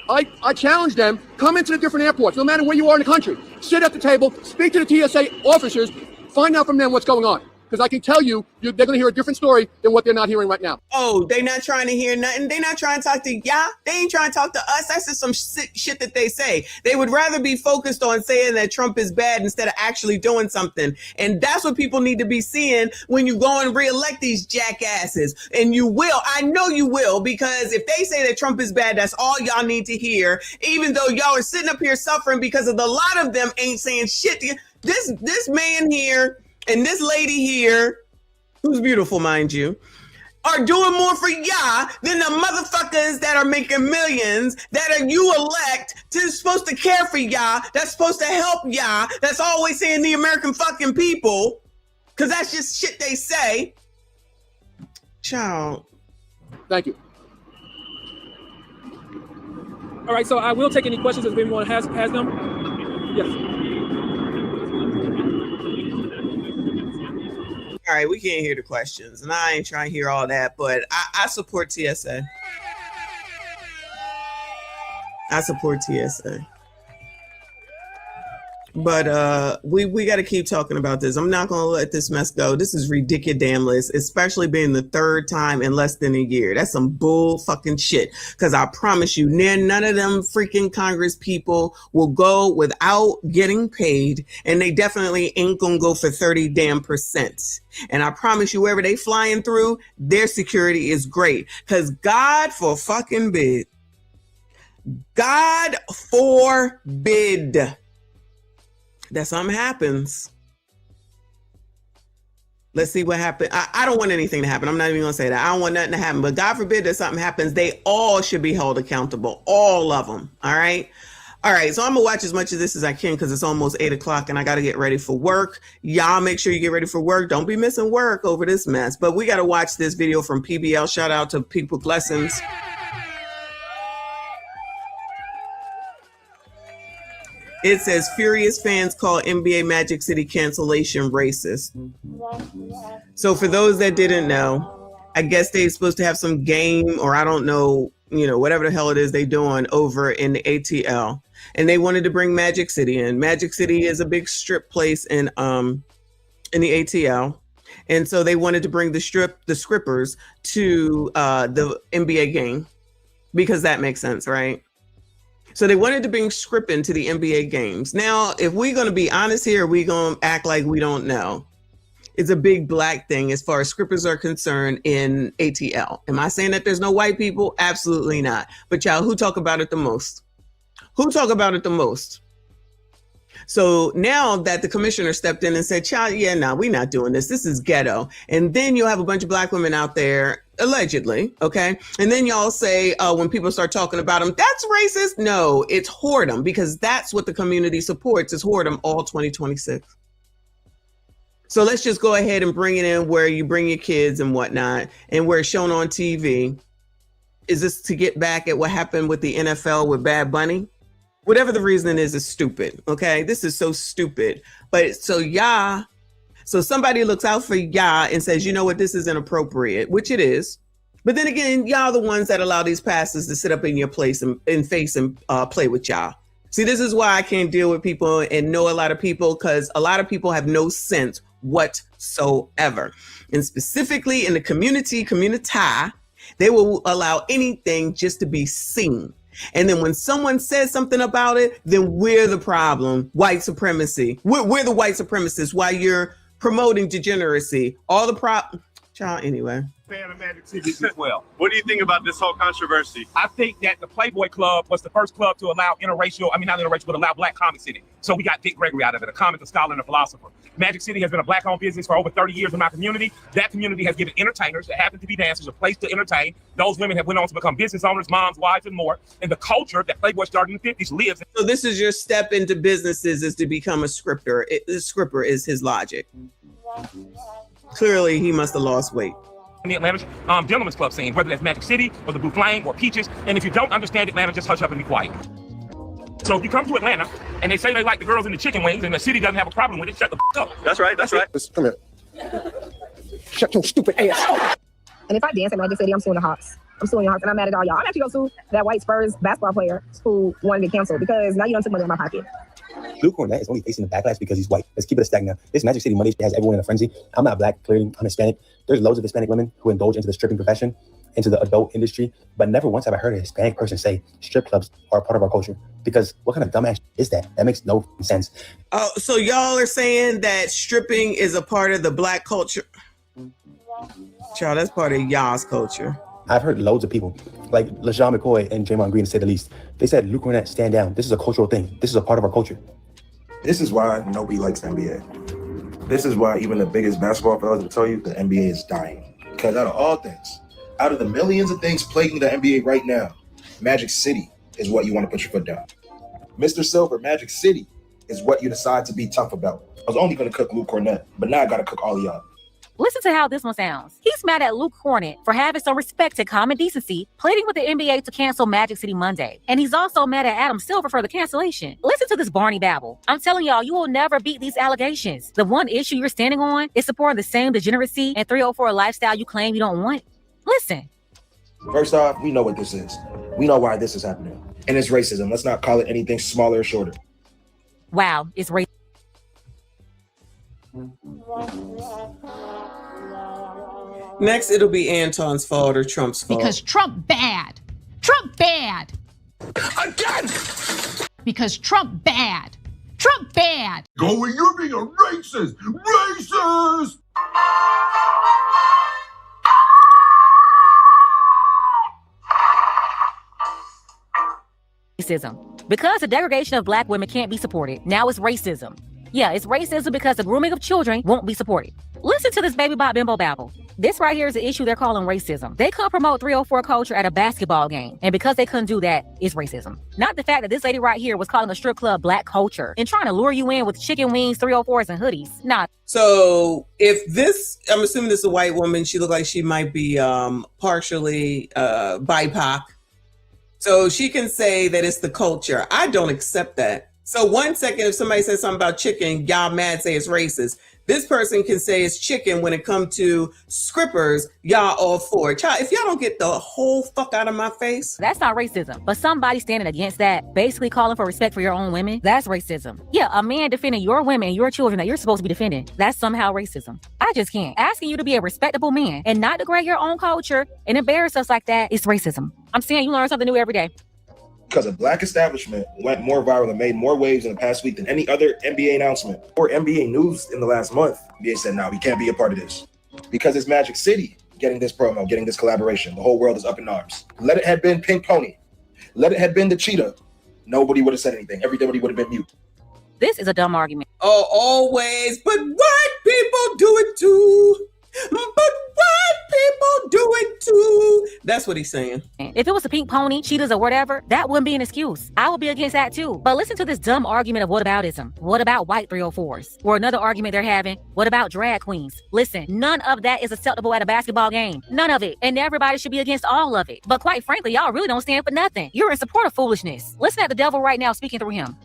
I challenge them, come into the different airports, no matter where you are in the country. Sit at the table, speak to the TSA officers, find out from them what's going on. Because I can tell you, they're going to hear a different story than what they're not hearing right now. Oh, they not trying to hear nothing. They not trying to talk to y'all. They ain't trying to talk to us. That's just some shit that they say. They would rather be focused on saying that Trump is bad instead of actually doing something. And that's what people need to be seeing when you go and reelect these jackasses. And you will. I know you will, because if they say that Trump is bad, that's all y'all need to hear. Even though y'all are sitting up here suffering because of the lot of them ain't saying shit to you. This man here and this lady here, who's beautiful, mind you, are doing more for y'all than the motherfuckers that are making millions, that are you elect, that's supposed to care for y'all, that's supposed to help y'all, that's always saying the American fucking people, because that's just shit they say. Child. Thank you. All right, so I will take any questions if anyone has them. Yes. All right, we can't hear the questions, and I ain't trying to hear all that, but I support TSA. I support TSA. But we got to keep talking about this. I'm not going to let this mess go. This is ridiculous, especially being the third time in less than a year. That's some bull fucking shit. Because I promise you, none of them freaking Congress people will go without getting paid. And they definitely ain't going to go for 30%. And I promise you, wherever they flying through, their security is great. Because God forbid that something happens. Let's see what happens. I don't want anything to happen. I'm not even going to say that. I don't want nothing to happen. But God forbid that something happens. They all should be held accountable. All of them. All right. All right. So I'm going to watch as much of this as I can because it's almost 8 o'clock and I got to get ready for work. Y'all make sure you get ready for work. Don't be missing work over this mess. But we got to watch this video from PBL. Shout out to People Lessons. It says furious fans call NBA Magic City cancellation racist. So for those that didn't know, I guess they're supposed to have some game or I don't know, whatever the hell it is they doing over in the ATL. And they wanted to bring Magic City in. Magic City is a big strip place in the ATL. And so they wanted to bring the scrippers to the NBA game because that makes sense, right? So they wanted to bring scripting to the NBA games. Now, if we're going to be honest here, we're going to act like we don't know. It's a big black thing as far as scrippers are concerned in ATL. Am I saying that there's no white people? Absolutely not. But y'all, who talk about it the most? Who talk about it the most? So now that the commissioner stepped in and said, child, we're not doing this. This is ghetto. And then you'll have a bunch of black women out there, allegedly, okay? And then y'all say, when people start talking about them, that's racist. No, it's whoredom because that's what the community supports is whoredom all 2026. So let's just go ahead and bring it in where you bring your kids and whatnot and where it's shown on TV. Is this to get back at what happened with the NFL with Bad Bunny? Whatever the reason is stupid. Okay. This is so stupid. But so somebody looks out for y'all and says, you know what, this is inappropriate, which it is. But then again, y'all the ones that allow these pastors to sit up in your place and face and play with y'all. See, this is why I can't deal with people and know a lot of people because a lot of people have no sense whatsoever. And specifically in the community, they will allow anything just to be seen. And then when someone says something about it, then we're the problem. White supremacy. We're the white supremacists while you're promoting degeneracy. All the child anyway. Fan of Magic City as well. What do you think about this whole controversy? I think that the Playboy Club was the first club to allow allow black comics in it. So we got Dick Gregory out of it, a comic, a scholar, and a philosopher. Magic City has been a black-owned business for over 30 years in my community. That community has given entertainers that happen to be dancers a place to entertain. Those women have went on to become business owners, moms, wives, and more. And the culture that Playboy started in the 50s lives. So this is your step into businesses is to become a scripter. The scripper is his logic. Clearly, he must have lost weight. In the Atlanta gentlemen's club scene, whether that's Magic City or the Blue Flame or Peaches. And if you don't understand Atlanta, just hush up and be quiet. So if you come to Atlanta and they say they like the girls in the chicken wings and the city doesn't have a problem with it, shut the up. That's right. That's right. Come here. Shut your stupid ass up. And if I dance at Magic City, I'm suing the Hawks. I'm suing the Hawks and I'm mad at all y'all. I'm actually going to sue that white Spurs basketball player who wanted to get canceled because now you don't take money out of my pocket. Luke Cornett is only facing the backlash because he's white. Let's keep it a stack now. This Magic City money has everyone in a frenzy. I'm not black, clearly I'm Hispanic. There's loads of Hispanic women who indulge into the stripping profession, into the adult industry, but never once have I heard a Hispanic person say strip clubs are a part of our culture. Because what kind of dumbass is that? That makes no sense. Oh, so y'all are saying that stripping is a part of the black culture? Child, that's part of y'all's culture. I've heard loads of people, like LaShawn McCoy and Draymond Green, to say the least. They said, Luke Cornett, stand down. This is a cultural thing. This is a part of our culture. This is why nobody likes the NBA. This is why even the biggest basketball fellas will tell you the NBA is dying. Because out of all things, out of the millions of things plaguing the NBA right now, Magic City is what you want to put your foot down. Mr. Silver, Magic City is what you decide to be tough about. I was only going to cook Luke Cornett, but now I got to cook all of y'all. Listen to how this one sounds. He's mad at Luke Hornet for having some respect and common decency, pleading with the NBA to cancel Magic City Monday. And he's also mad at Adam Silver for the cancellation. Listen to this Barney babble. I'm telling y'all, you will never beat these allegations. The one issue you're standing on is supporting the same degeneracy and 304 lifestyle you claim you don't want. Listen. First off, we know what this is. We know why this is happening. And it's racism. Let's not call it anything smaller or shorter. Wow, it's racism. Next, it'll be Anton's fault or Trump's fault. Because Trump bad. Trump bad. Again! Because Trump bad. Trump bad. Going, you're being a racist! Racist! Racism. Because the degradation of black women can't be supported, now it's racism. Yeah, it's racism because the grooming of children won't be supported. Listen to this baby bot bimbo babble. This right here is the issue they're calling racism. They couldn't promote 304 culture at a basketball game. And because they couldn't do that, it's racism. Not the fact that this lady right here was calling a strip club black culture and trying to lure you in with chicken wings, 304s, and hoodies. Nah. So if this, I'm assuming this is a white woman, she looked like she might be partially BIPOC. So she can say that it's the culture. I don't accept that. So 1 second, if somebody says something about chicken, y'all mad say it's racist. This person can say it's chicken when it comes to scrippers, y'all all for it. Child, if y'all don't get the whole fuck out of my face. That's not racism. But somebody standing against that, basically calling for respect for your own women, that's racism. Yeah, a man defending your women and your children that you're supposed to be defending, that's somehow racism. I just can't. Asking you to be a respectable man and not degrade your own culture and embarrass us like that is racism. I'm saying you learn something new every day. Because a black establishment went more viral and made more waves in the past week than any other NBA announcement or NBA news in the last month. NBA said, no, we can't be a part of this. Because it's Magic City getting this promo, getting this collaboration. The whole world is up in arms. Let it have been Pink Pony. Let it have been the Cheetah. Nobody would have said anything. Everybody would have been mute. This is a dumb argument. Oh, always. But white people do it too. But white people do it too. That's what he's saying. If it was a pink pony, cheetahs, or whatever, that wouldn't be an excuse. I would be against that too. But listen to this dumb argument of whataboutism. What about white 304s? Or another argument they're having, what about drag queens? Listen, none of that is acceptable at a basketball game. None of it. And everybody should be against all of it. But quite frankly, y'all really don't stand for nothing. You're in support of foolishness. Listen at the devil right now speaking through him.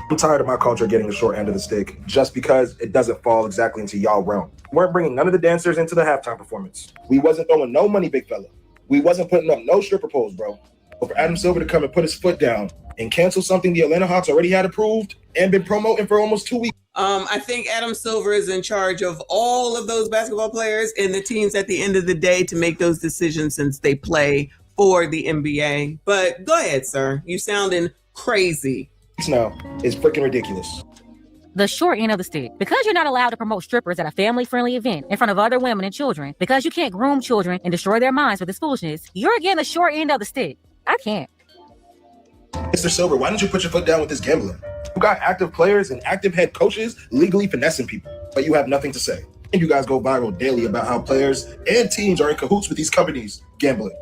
I'm tired of my culture getting the short end of the stick just because it doesn't fall exactly into y'all realm. We weren't bringing none of the dancers into the halftime performance. We wasn't throwing no money, big fella. We wasn't putting up no stripper poles, bro. But for Adam Silver to come and put his foot down and cancel something the Atlanta Hawks already had approved and been promoting for almost 2 weeks. I think Adam Silver is in charge of all of those basketball players and the teams at the end of the day to make those decisions since they play for the NBA. But go ahead, sir. You sounding crazy. Now is freaking ridiculous. The short end of the stick. Because you're not allowed to promote strippers at a family-friendly event in front of other women and children, because you can't groom children and destroy their minds with this foolishness, you're getting the short end of the stick. I can't. Mr. Silver, why don't you put your foot down with this gambling? You got active players and active head coaches legally finessing people, but you have nothing to say. And you guys go viral daily about how players and teams are in cahoots with these companies gambling.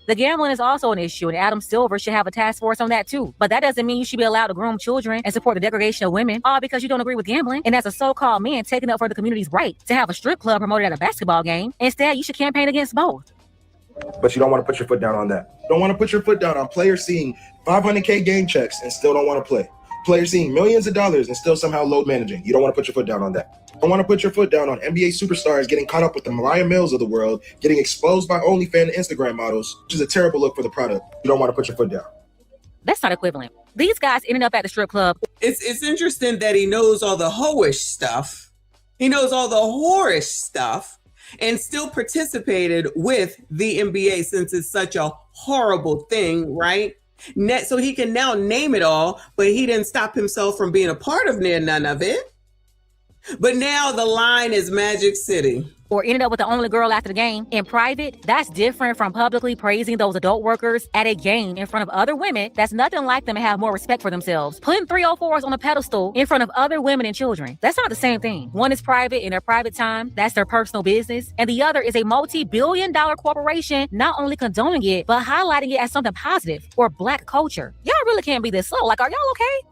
The gambling is also an issue, and Adam Silver should have a task force on that too. But that doesn't mean you should be allowed to groom children and support the degradation of women, all because you don't agree with gambling. And as a so-called man taking up for the community's right to have a strip club promoted at a basketball game, instead you should campaign against both. But you don't want to put your foot down on that. You don't want to put your foot down on players seeing $500K game checks and still don't want to play. Players seeing millions of dollars and still somehow load managing. You don't want to put your foot down on that. You don't want to put your foot down on NBA superstars getting caught up with the Mariah Mills of the world, getting exposed by OnlyFans Instagram models, which is a terrible look for the product. You don't want to put your foot down. That's not equivalent. These guys ended up at the strip club. It's interesting that he knows all the hoish stuff. He knows all the whorish stuff and still participated with the NBA since it's such a horrible thing, right? So he can now name it all, but he didn't stop himself from being a part of none of it. But now the line is Magic City. Or ended up with the only girl after the game in private. That's different from publicly praising those adult workers at a game in front of other women. That's nothing like them and have more respect for themselves. Putting 304s on a pedestal in front of other women and children. That's not the same thing. One is private in their private time. That's their personal business. And the other is a multi-billion-dollar corporation not only condoning it, but highlighting it as something positive or black culture. Y'all really can't be this slow. Like, are y'all okay?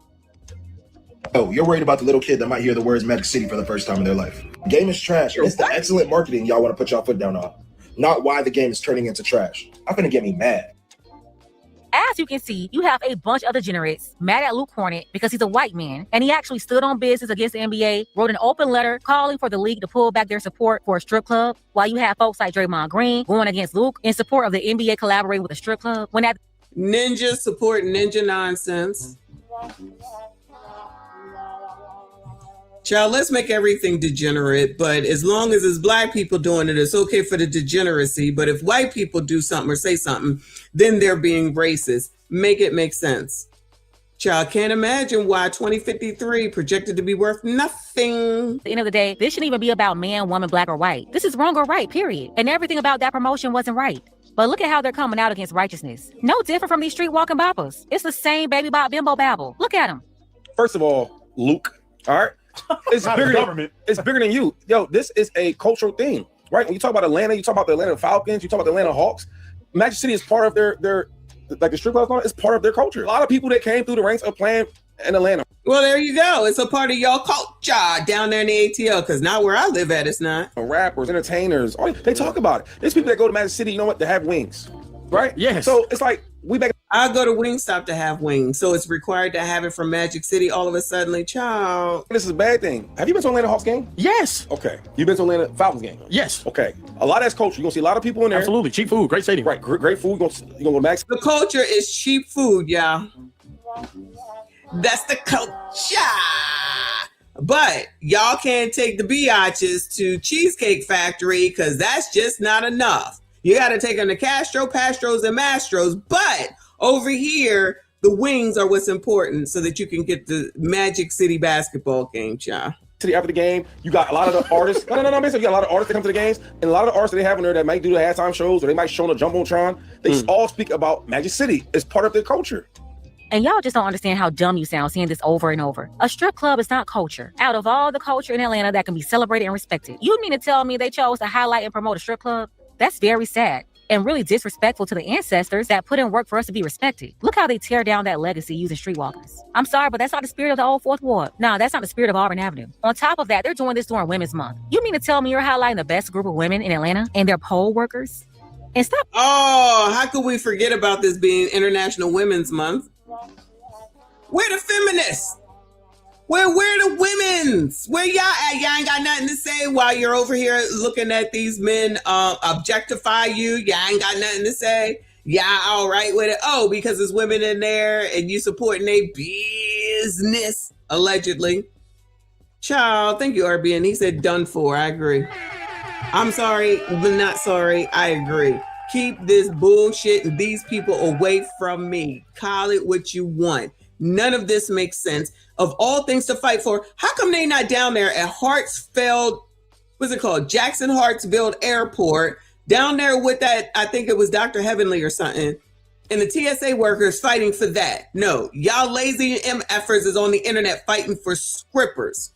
Oh, you're worried about the little kid that might hear the words Magic City for the first time in their life. Game is trash. It's the excellent marketing y'all want to put y'all foot down on. Not why the game is turning into trash. I'm gonna get me mad. As you can see, you have a bunch of degenerates mad at Luke Hornet because he's a white man, and he actually stood on business against the NBA, wrote an open letter calling for the league to pull back their support for a strip club, while you have folks like Draymond Green going against Luke in support of the NBA collaborating with a strip club. When that Ninja support ninja nonsense. Child, let's make everything degenerate, but as long as it's black people doing it, it's okay for the degeneracy. But if white people do something or say something, then they're being racist. Make it make sense. Child, can't imagine why 2053 projected to be worth nothing. At the end of the day, this shouldn't even be about man, woman, black, or white. This is wrong or right, period. And everything about that promotion wasn't right. But look at how they're coming out against righteousness. No different from these street walking boppers. It's the same baby bop bimbo babble. Look at them. First of all, Luke, all right? It's bigger than it's bigger than you. Yo, this is a cultural thing, right? When you talk about Atlanta, you talk about the Atlanta Falcons, you talk about the Atlanta Hawks. Magic City is part of their like the strip clubs, it's part of their culture. A lot of people that came through the ranks are playing in Atlanta. Well, there you go. It's a part of y'all culture down there in the ATL, because not where I live at, it's not. Rappers, entertainers, they talk about it. There's people that go to Magic City, you know what, to have wings, right? Yes. So it's like, I go to Wingstop to have wings, so it's required to have it from Magic City all of a sudden, child. This is a bad thing. Have you been to Atlanta Hawks game? Yes. Okay. You been to Atlanta Falcons game? Yes. Okay. A lot of that's culture. You're going to see a lot of people in there. Absolutely. Cheap food. Great stadium. Right. Great food. You're going to go to Max. The culture is cheap food, y'all. That's the culture. But y'all can't take the biatches to Cheesecake Factory because that's just not enough. You got to take them to Castro, Pastros, and Mastros. But over here, the wings are what's important so that you can get the Magic City basketball game, child. City after the game, you got a lot of the artists. No. Basically, you got a lot of artists that come to the games, and a lot of the artists that they have in there that might do the halftime shows or they might show on the Jumbotron. They all speak about Magic City. It's part of their culture. And y'all just don't understand how dumb you sound saying this over and over. A strip club is not culture. Out of all the culture in Atlanta that can be celebrated and respected, you mean to tell me they chose to highlight and promote a strip club? That's very sad and really disrespectful to the ancestors that put in work for us to be respected. Look how they tear down that legacy using streetwalkers. I'm sorry, but that's not the spirit of the old Fourth Ward. No, that's not the spirit of Auburn Avenue. On top of that, they're doing this during Women's Month. You mean to tell me you're highlighting the best group of women in Atlanta and their poll workers? And stop. Oh, how could we forget about this being International Women's Month? Where the feminists? Where the women's? Where y'all at? Y'all ain't got nothing to say while you're over here looking at these men objectify you. Y'all ain't got nothing to say. Y'all all right with it? Oh, because there's women in there and you supporting their business, allegedly. Child, thank you, RBN. He said done for. I agree. I'm sorry, but not sorry. I agree. Keep this bullshit and these people away from me. Call it what you want. None of this makes sense. Of all things to fight for, how come they not down there at Hartsfield, what's it called? Jackson Hartsfield Airport, down there with that, I think it was Dr. Heavenly or something, and the TSA workers fighting for that. No, y'all lazy MFers is on the internet fighting for scrippers.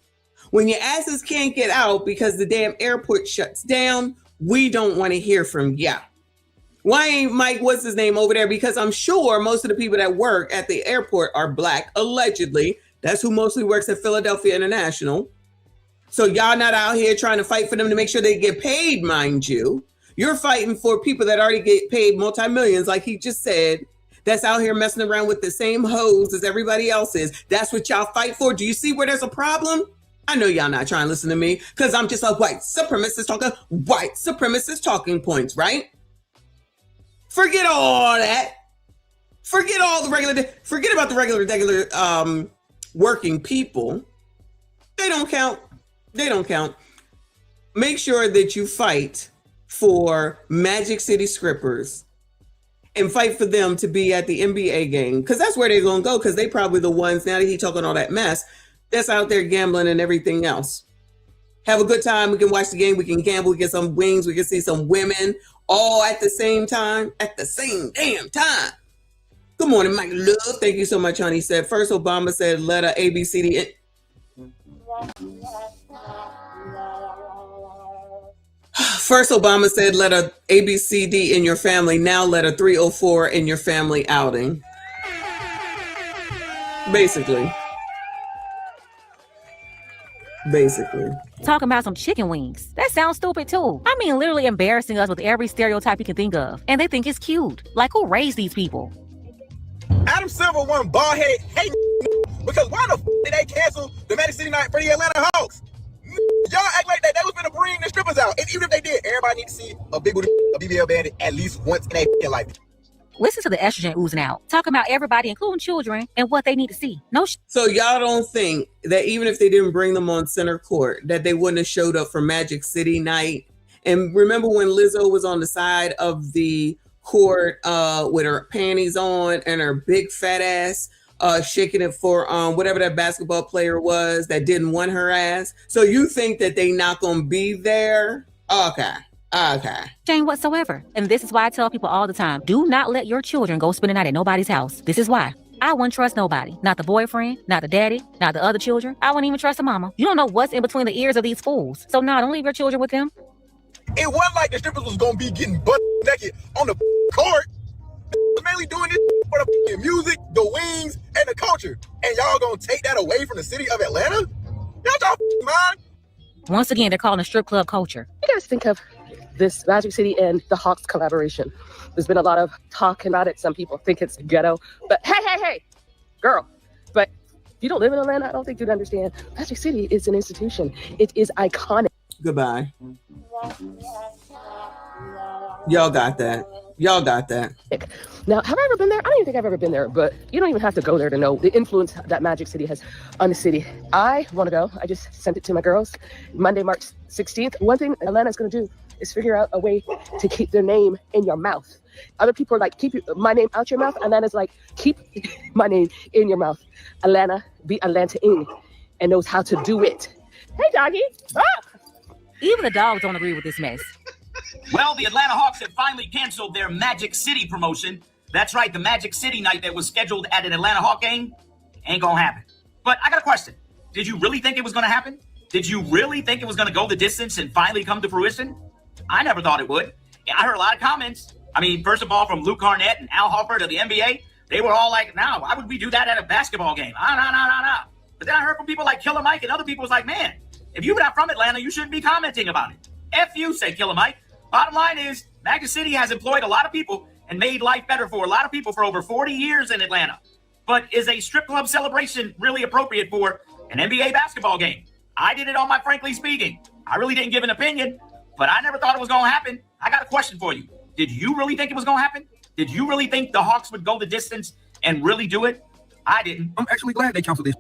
When your asses can't get out because the damn airport shuts down, we don't want to hear from y'all. Why ain't Mike, what's his name, over there? Because I'm sure most of the people that work at the airport are black, allegedly. That's who mostly works at Philadelphia International. So y'all not out here trying to fight for them to make sure they get paid, mind you. You're fighting for people that already get paid multi-millions, like he just said, that's out here messing around with the same hoes as everybody else is. That's what y'all fight for. Do you see where there's a problem? I know y'all not trying to listen to me because I'm just a white supremacist talking points, right? Forget all that. Forget about the regular working people. They don't count. Make sure that you fight for Magic City Scrippers and fight for them to be at the NBA game, because that's where they're going to go, because they probably the ones, now that he's talking all that mess, that's out there gambling and everything else. Have a good time. We can watch the game. We can gamble. We get some wings. We can see some women all at the same time, at the same damn time. Good morning, Mike Love. Thank you so much, honey. Said first Obama said letter ABCD. First Obama said letter ABCD in your family. Now letter 304 in your family outing. Basically. basically. Talking about some chicken wings. That sounds stupid too. I mean, literally embarrassing us with every stereotype you can think of. And they think it's cute. Like, who raised these people? Adam Silver won bald head hate because why the did they cancel the Magic City night for the Atlanta Hawks? Y'all act like that was gonna bring the strippers out. And even if they did, everybody needs to see a big booty, a BBL bandit at least once in their life. Listen to the estrogen oozing out. Talking about everybody, including children, and what they need to see. So y'all don't think that even if they didn't bring them on center court, that they wouldn't have showed up for Magic City night? And remember when Lizzo was on the side of the court with her panties on and her big fat ass shaking it for whatever that basketball player was that didn't want her ass? So you think that they not gonna be there? Okay. Shame whatsoever. And this is why I tell people all the time, do not let your children go spend the night at nobody's house. This is why. I wouldn't trust nobody. Not the boyfriend, not the daddy, not the other children. I wouldn't even trust the mama. You don't know what's in between the ears of these fools. So no, don't leave your children with them. It wasn't like the strippers was gonna be getting butt naked on the court. They was mainly doing this for the music, the wings, and the culture. And y'all gonna take that away from the city of Atlanta? Y'all mind? Once again, they're calling a strip club culture. You guys think of this Magic City and the Hawks collaboration? There's been a lot of talk about it. Some people think it's ghetto, but hey, girl. But if you don't live in Atlanta, I don't think you'd understand. Magic City is an institution. It is iconic. Goodbye. Y'all got that. Now, have I ever been there? I don't even think I've ever been there, but you don't even have to go there to know the influence that Magic City has on the city. I want to go. I just sent it to my girls. Monday, March 16th. One thing Atlanta's going to do is figure out a way to keep their name in your mouth. Other people are like, keep my name out your mouth. Atlanta's like, keep my name in your mouth. Atlanta be Atlanta-ing and knows how to do it. Hey, doggy. Ah! Even the dogs don't agree with this mess. Well, the Atlanta Hawks have finally canceled their Magic City promotion. That's right, the Magic City night that was scheduled at an Atlanta Hawk game ain't gonna happen. But I got a question. Did you really think it was gonna happen? Did you really think it was gonna go the distance and finally come to fruition? I never thought it would. I heard a lot of comments. I mean, first of all, from Luke Garnett and Al Horford of the NBA, they were all like, "No, why would we do that at a basketball game?" No. But then I heard from people like Killer Mike and other people was like, "Man, if you're not from Atlanta, you shouldn't be commenting about it." F you, say Killer Mike. Bottom line is, Magic City has employed a lot of people and made life better for a lot of people for over 40 years in Atlanta. But is a strip club celebration really appropriate for an NBA basketball game? I did it on my Frankly Speaking. I really didn't give an opinion, but I never thought it was going to happen. I got a question for you. Did you really think it was going to happen? Did you really think the Hawks would go the distance and really do it? I didn't. I'm actually glad they canceled this.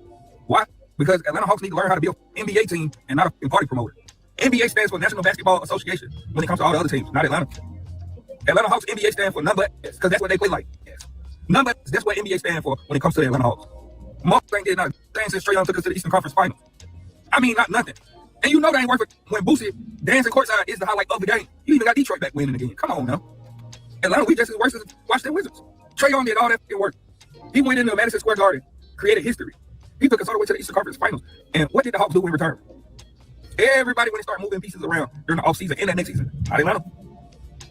Why? Because Atlanta Hawks need to learn how to be an NBA team and not a party promoter. NBA stands for National Basketball Association when it comes to all the other teams, not Atlanta. Atlanta Hawks NBA stand for none but, because that's what they play like. None but, that's what NBA stand for when it comes to the Atlanta Hawks. Most ain't did nothing. They ain't straight on took us to the Eastern Conference Finals. I mean, not nothing. And you know they ain't worth it when Boosie dancing courtside is the highlight of the game. You even got Detroit back winning again. Come on now. Atlanta, we just as worse as Washington Wizards. Trae Young did all that work. He went into Madison Square Garden, created history. He took us all the way to the Eastern Conference Finals. And what did the Hawks do in return? Everybody, when they start moving pieces around during the offseason and that next season, not Atlanta.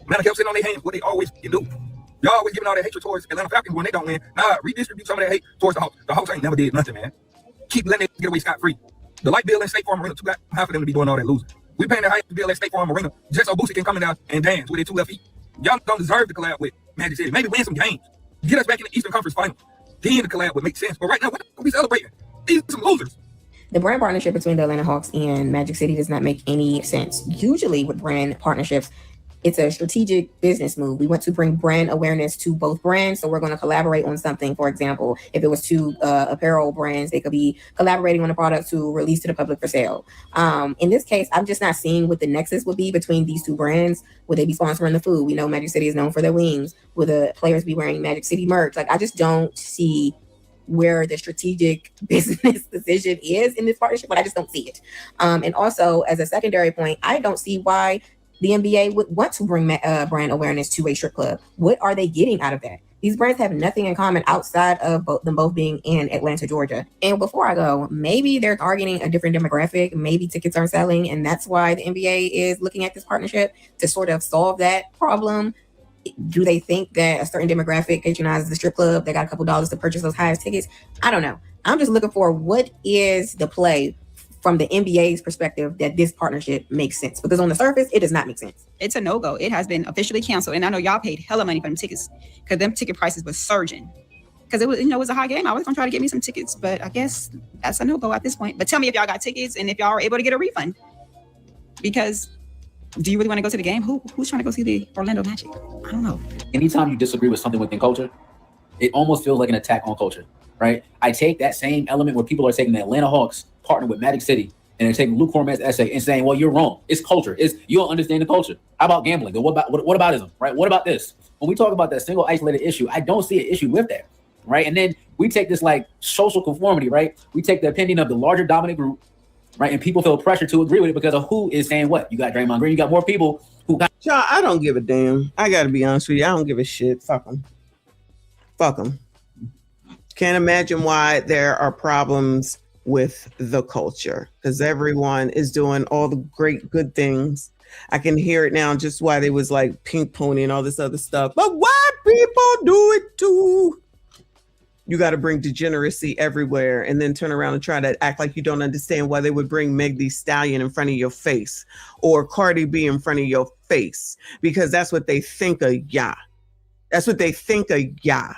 Atlanta kept sitting on their hands, what they always can do. Y'all always giving all that hatred towards Atlanta Falcons when they don't win. Nah, redistribute some of that hate towards the Hawks. The Hawks ain't never did nothing, man. Keep letting it get away scot-free. The light bill and State Farm Arena, too high for them to be doing all that losing. We paying the high bill at State Farm Arena just so Boosie can come in down and dance with their 2 left feet. Y'all don't deserve to collab with Magic City. Maybe win some games. Get us back in the Eastern Conference Finals. Then the collab would make sense. But right now, what are we celebrating? These are some losers. The brand partnership between the Atlanta Hawks and Magic City does not make any sense. Usually with brand partnerships, it's a strategic business move. We want to bring brand awareness to both brands, so we're going to collaborate on something. For example, if it was 2 apparel brands, they could be collaborating on a product to release to the public for sale. In this case, I'm just not seeing what the nexus would be between these 2 brands. Would they be sponsoring the food? We know Magic City is known for their wings. Would the players be wearing Magic City merch? Like, I just don't see where the strategic business decision is in this partnership, but I just don't see it. And also, as a secondary point, I don't see why the NBA would want to bring brand awareness to a strip club. What are they getting out of that? These brands have nothing in common outside of them both being in Atlanta, Georgia. And before I go, maybe they're targeting a different demographic. Maybe tickets aren't selling, and that's why the NBA is looking at this partnership to sort of solve that problem. Do they think that a certain demographic patronizes the strip club? They got a couple dollars to purchase those highest tickets. I don't know. I'm just looking for what is the play from the NBA's perspective that this partnership makes sense, because on the surface, it does not make sense. It's a no-go. It has been officially canceled. And I know y'all paid hella money for them tickets because them ticket prices was surging. Because it was, it was a high game. I was gonna try to get me some tickets, but I guess that's a no-go at this point. But tell me if y'all got tickets and if y'all are able to get a refund. Because do you really want to go to the game? Who's trying to go see the Orlando Magic? I don't know. Anytime you disagree with something within culture, it almost feels like an attack on culture, right? I take that same element where people are taking the Atlanta Hawks, partner with Magic City, and they're taking Luke Corman's essay and saying, well, you're wrong. It's culture. You don't understand the culture. How about gambling? What aboutism, right? What about this? When we talk about that single isolated issue, I don't see an issue with that, right? And then we take this like social conformity, right? We take the opinion of the larger dominant group, right? And people feel pressure to agree with it because of who is saying what. You got Draymond Green, you got more people who got... Y'all, I don't give a damn. I got to be honest with you. I don't give a shit. Fuck them. Fuck them. Can't imagine why there are problems with the culture, because everyone is doing all the great good things. I can hear it now, just why they was like pink pony and all this other stuff. But white people do it too. You got to bring degeneracy everywhere and then turn around and try to act like you don't understand why they would bring Meg Thee Stallion in front of your face or Cardi B in front of your face, because that's what they think of ya. That's what they think of ya.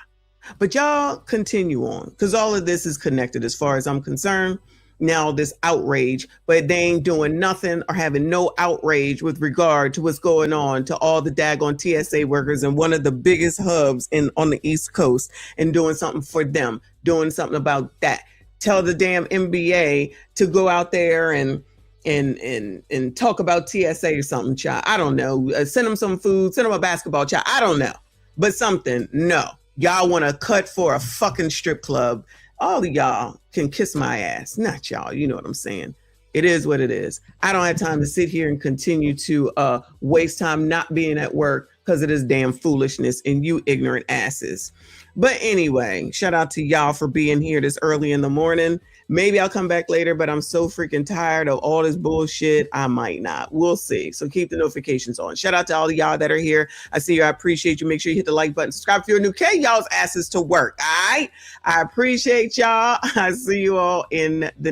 But y'all continue on, because all of this is connected as far as I'm concerned. Now this outrage, but they ain't doing nothing or having no outrage with regard to what's going on to all the daggone TSA workers in one of the biggest hubs on the East Coast, and doing something for them, doing something about that. Tell the damn NBA to go out there and talk about TSA or something, child. I don't know. Send them some food, send them a basketball, child. I don't know, but something. No. Y'all want to cut for a fucking strip club. All of y'all can kiss my ass. Not y'all. You know what I'm saying? It is what it is. I don't have time to sit here and continue to waste time not being at work because of this damn foolishness and you ignorant asses. But anyway, shout out to y'all for being here this early in the morning. Maybe I'll come back later, but I'm so freaking tired of all this bullshit. I might not. We'll see. So keep the notifications on. Shout out to all of y'all that are here. I see you. I appreciate you. Make sure you hit the like button. Subscribe if you're new. K y'all's asses to work. All right. I appreciate y'all. I see you all in the next.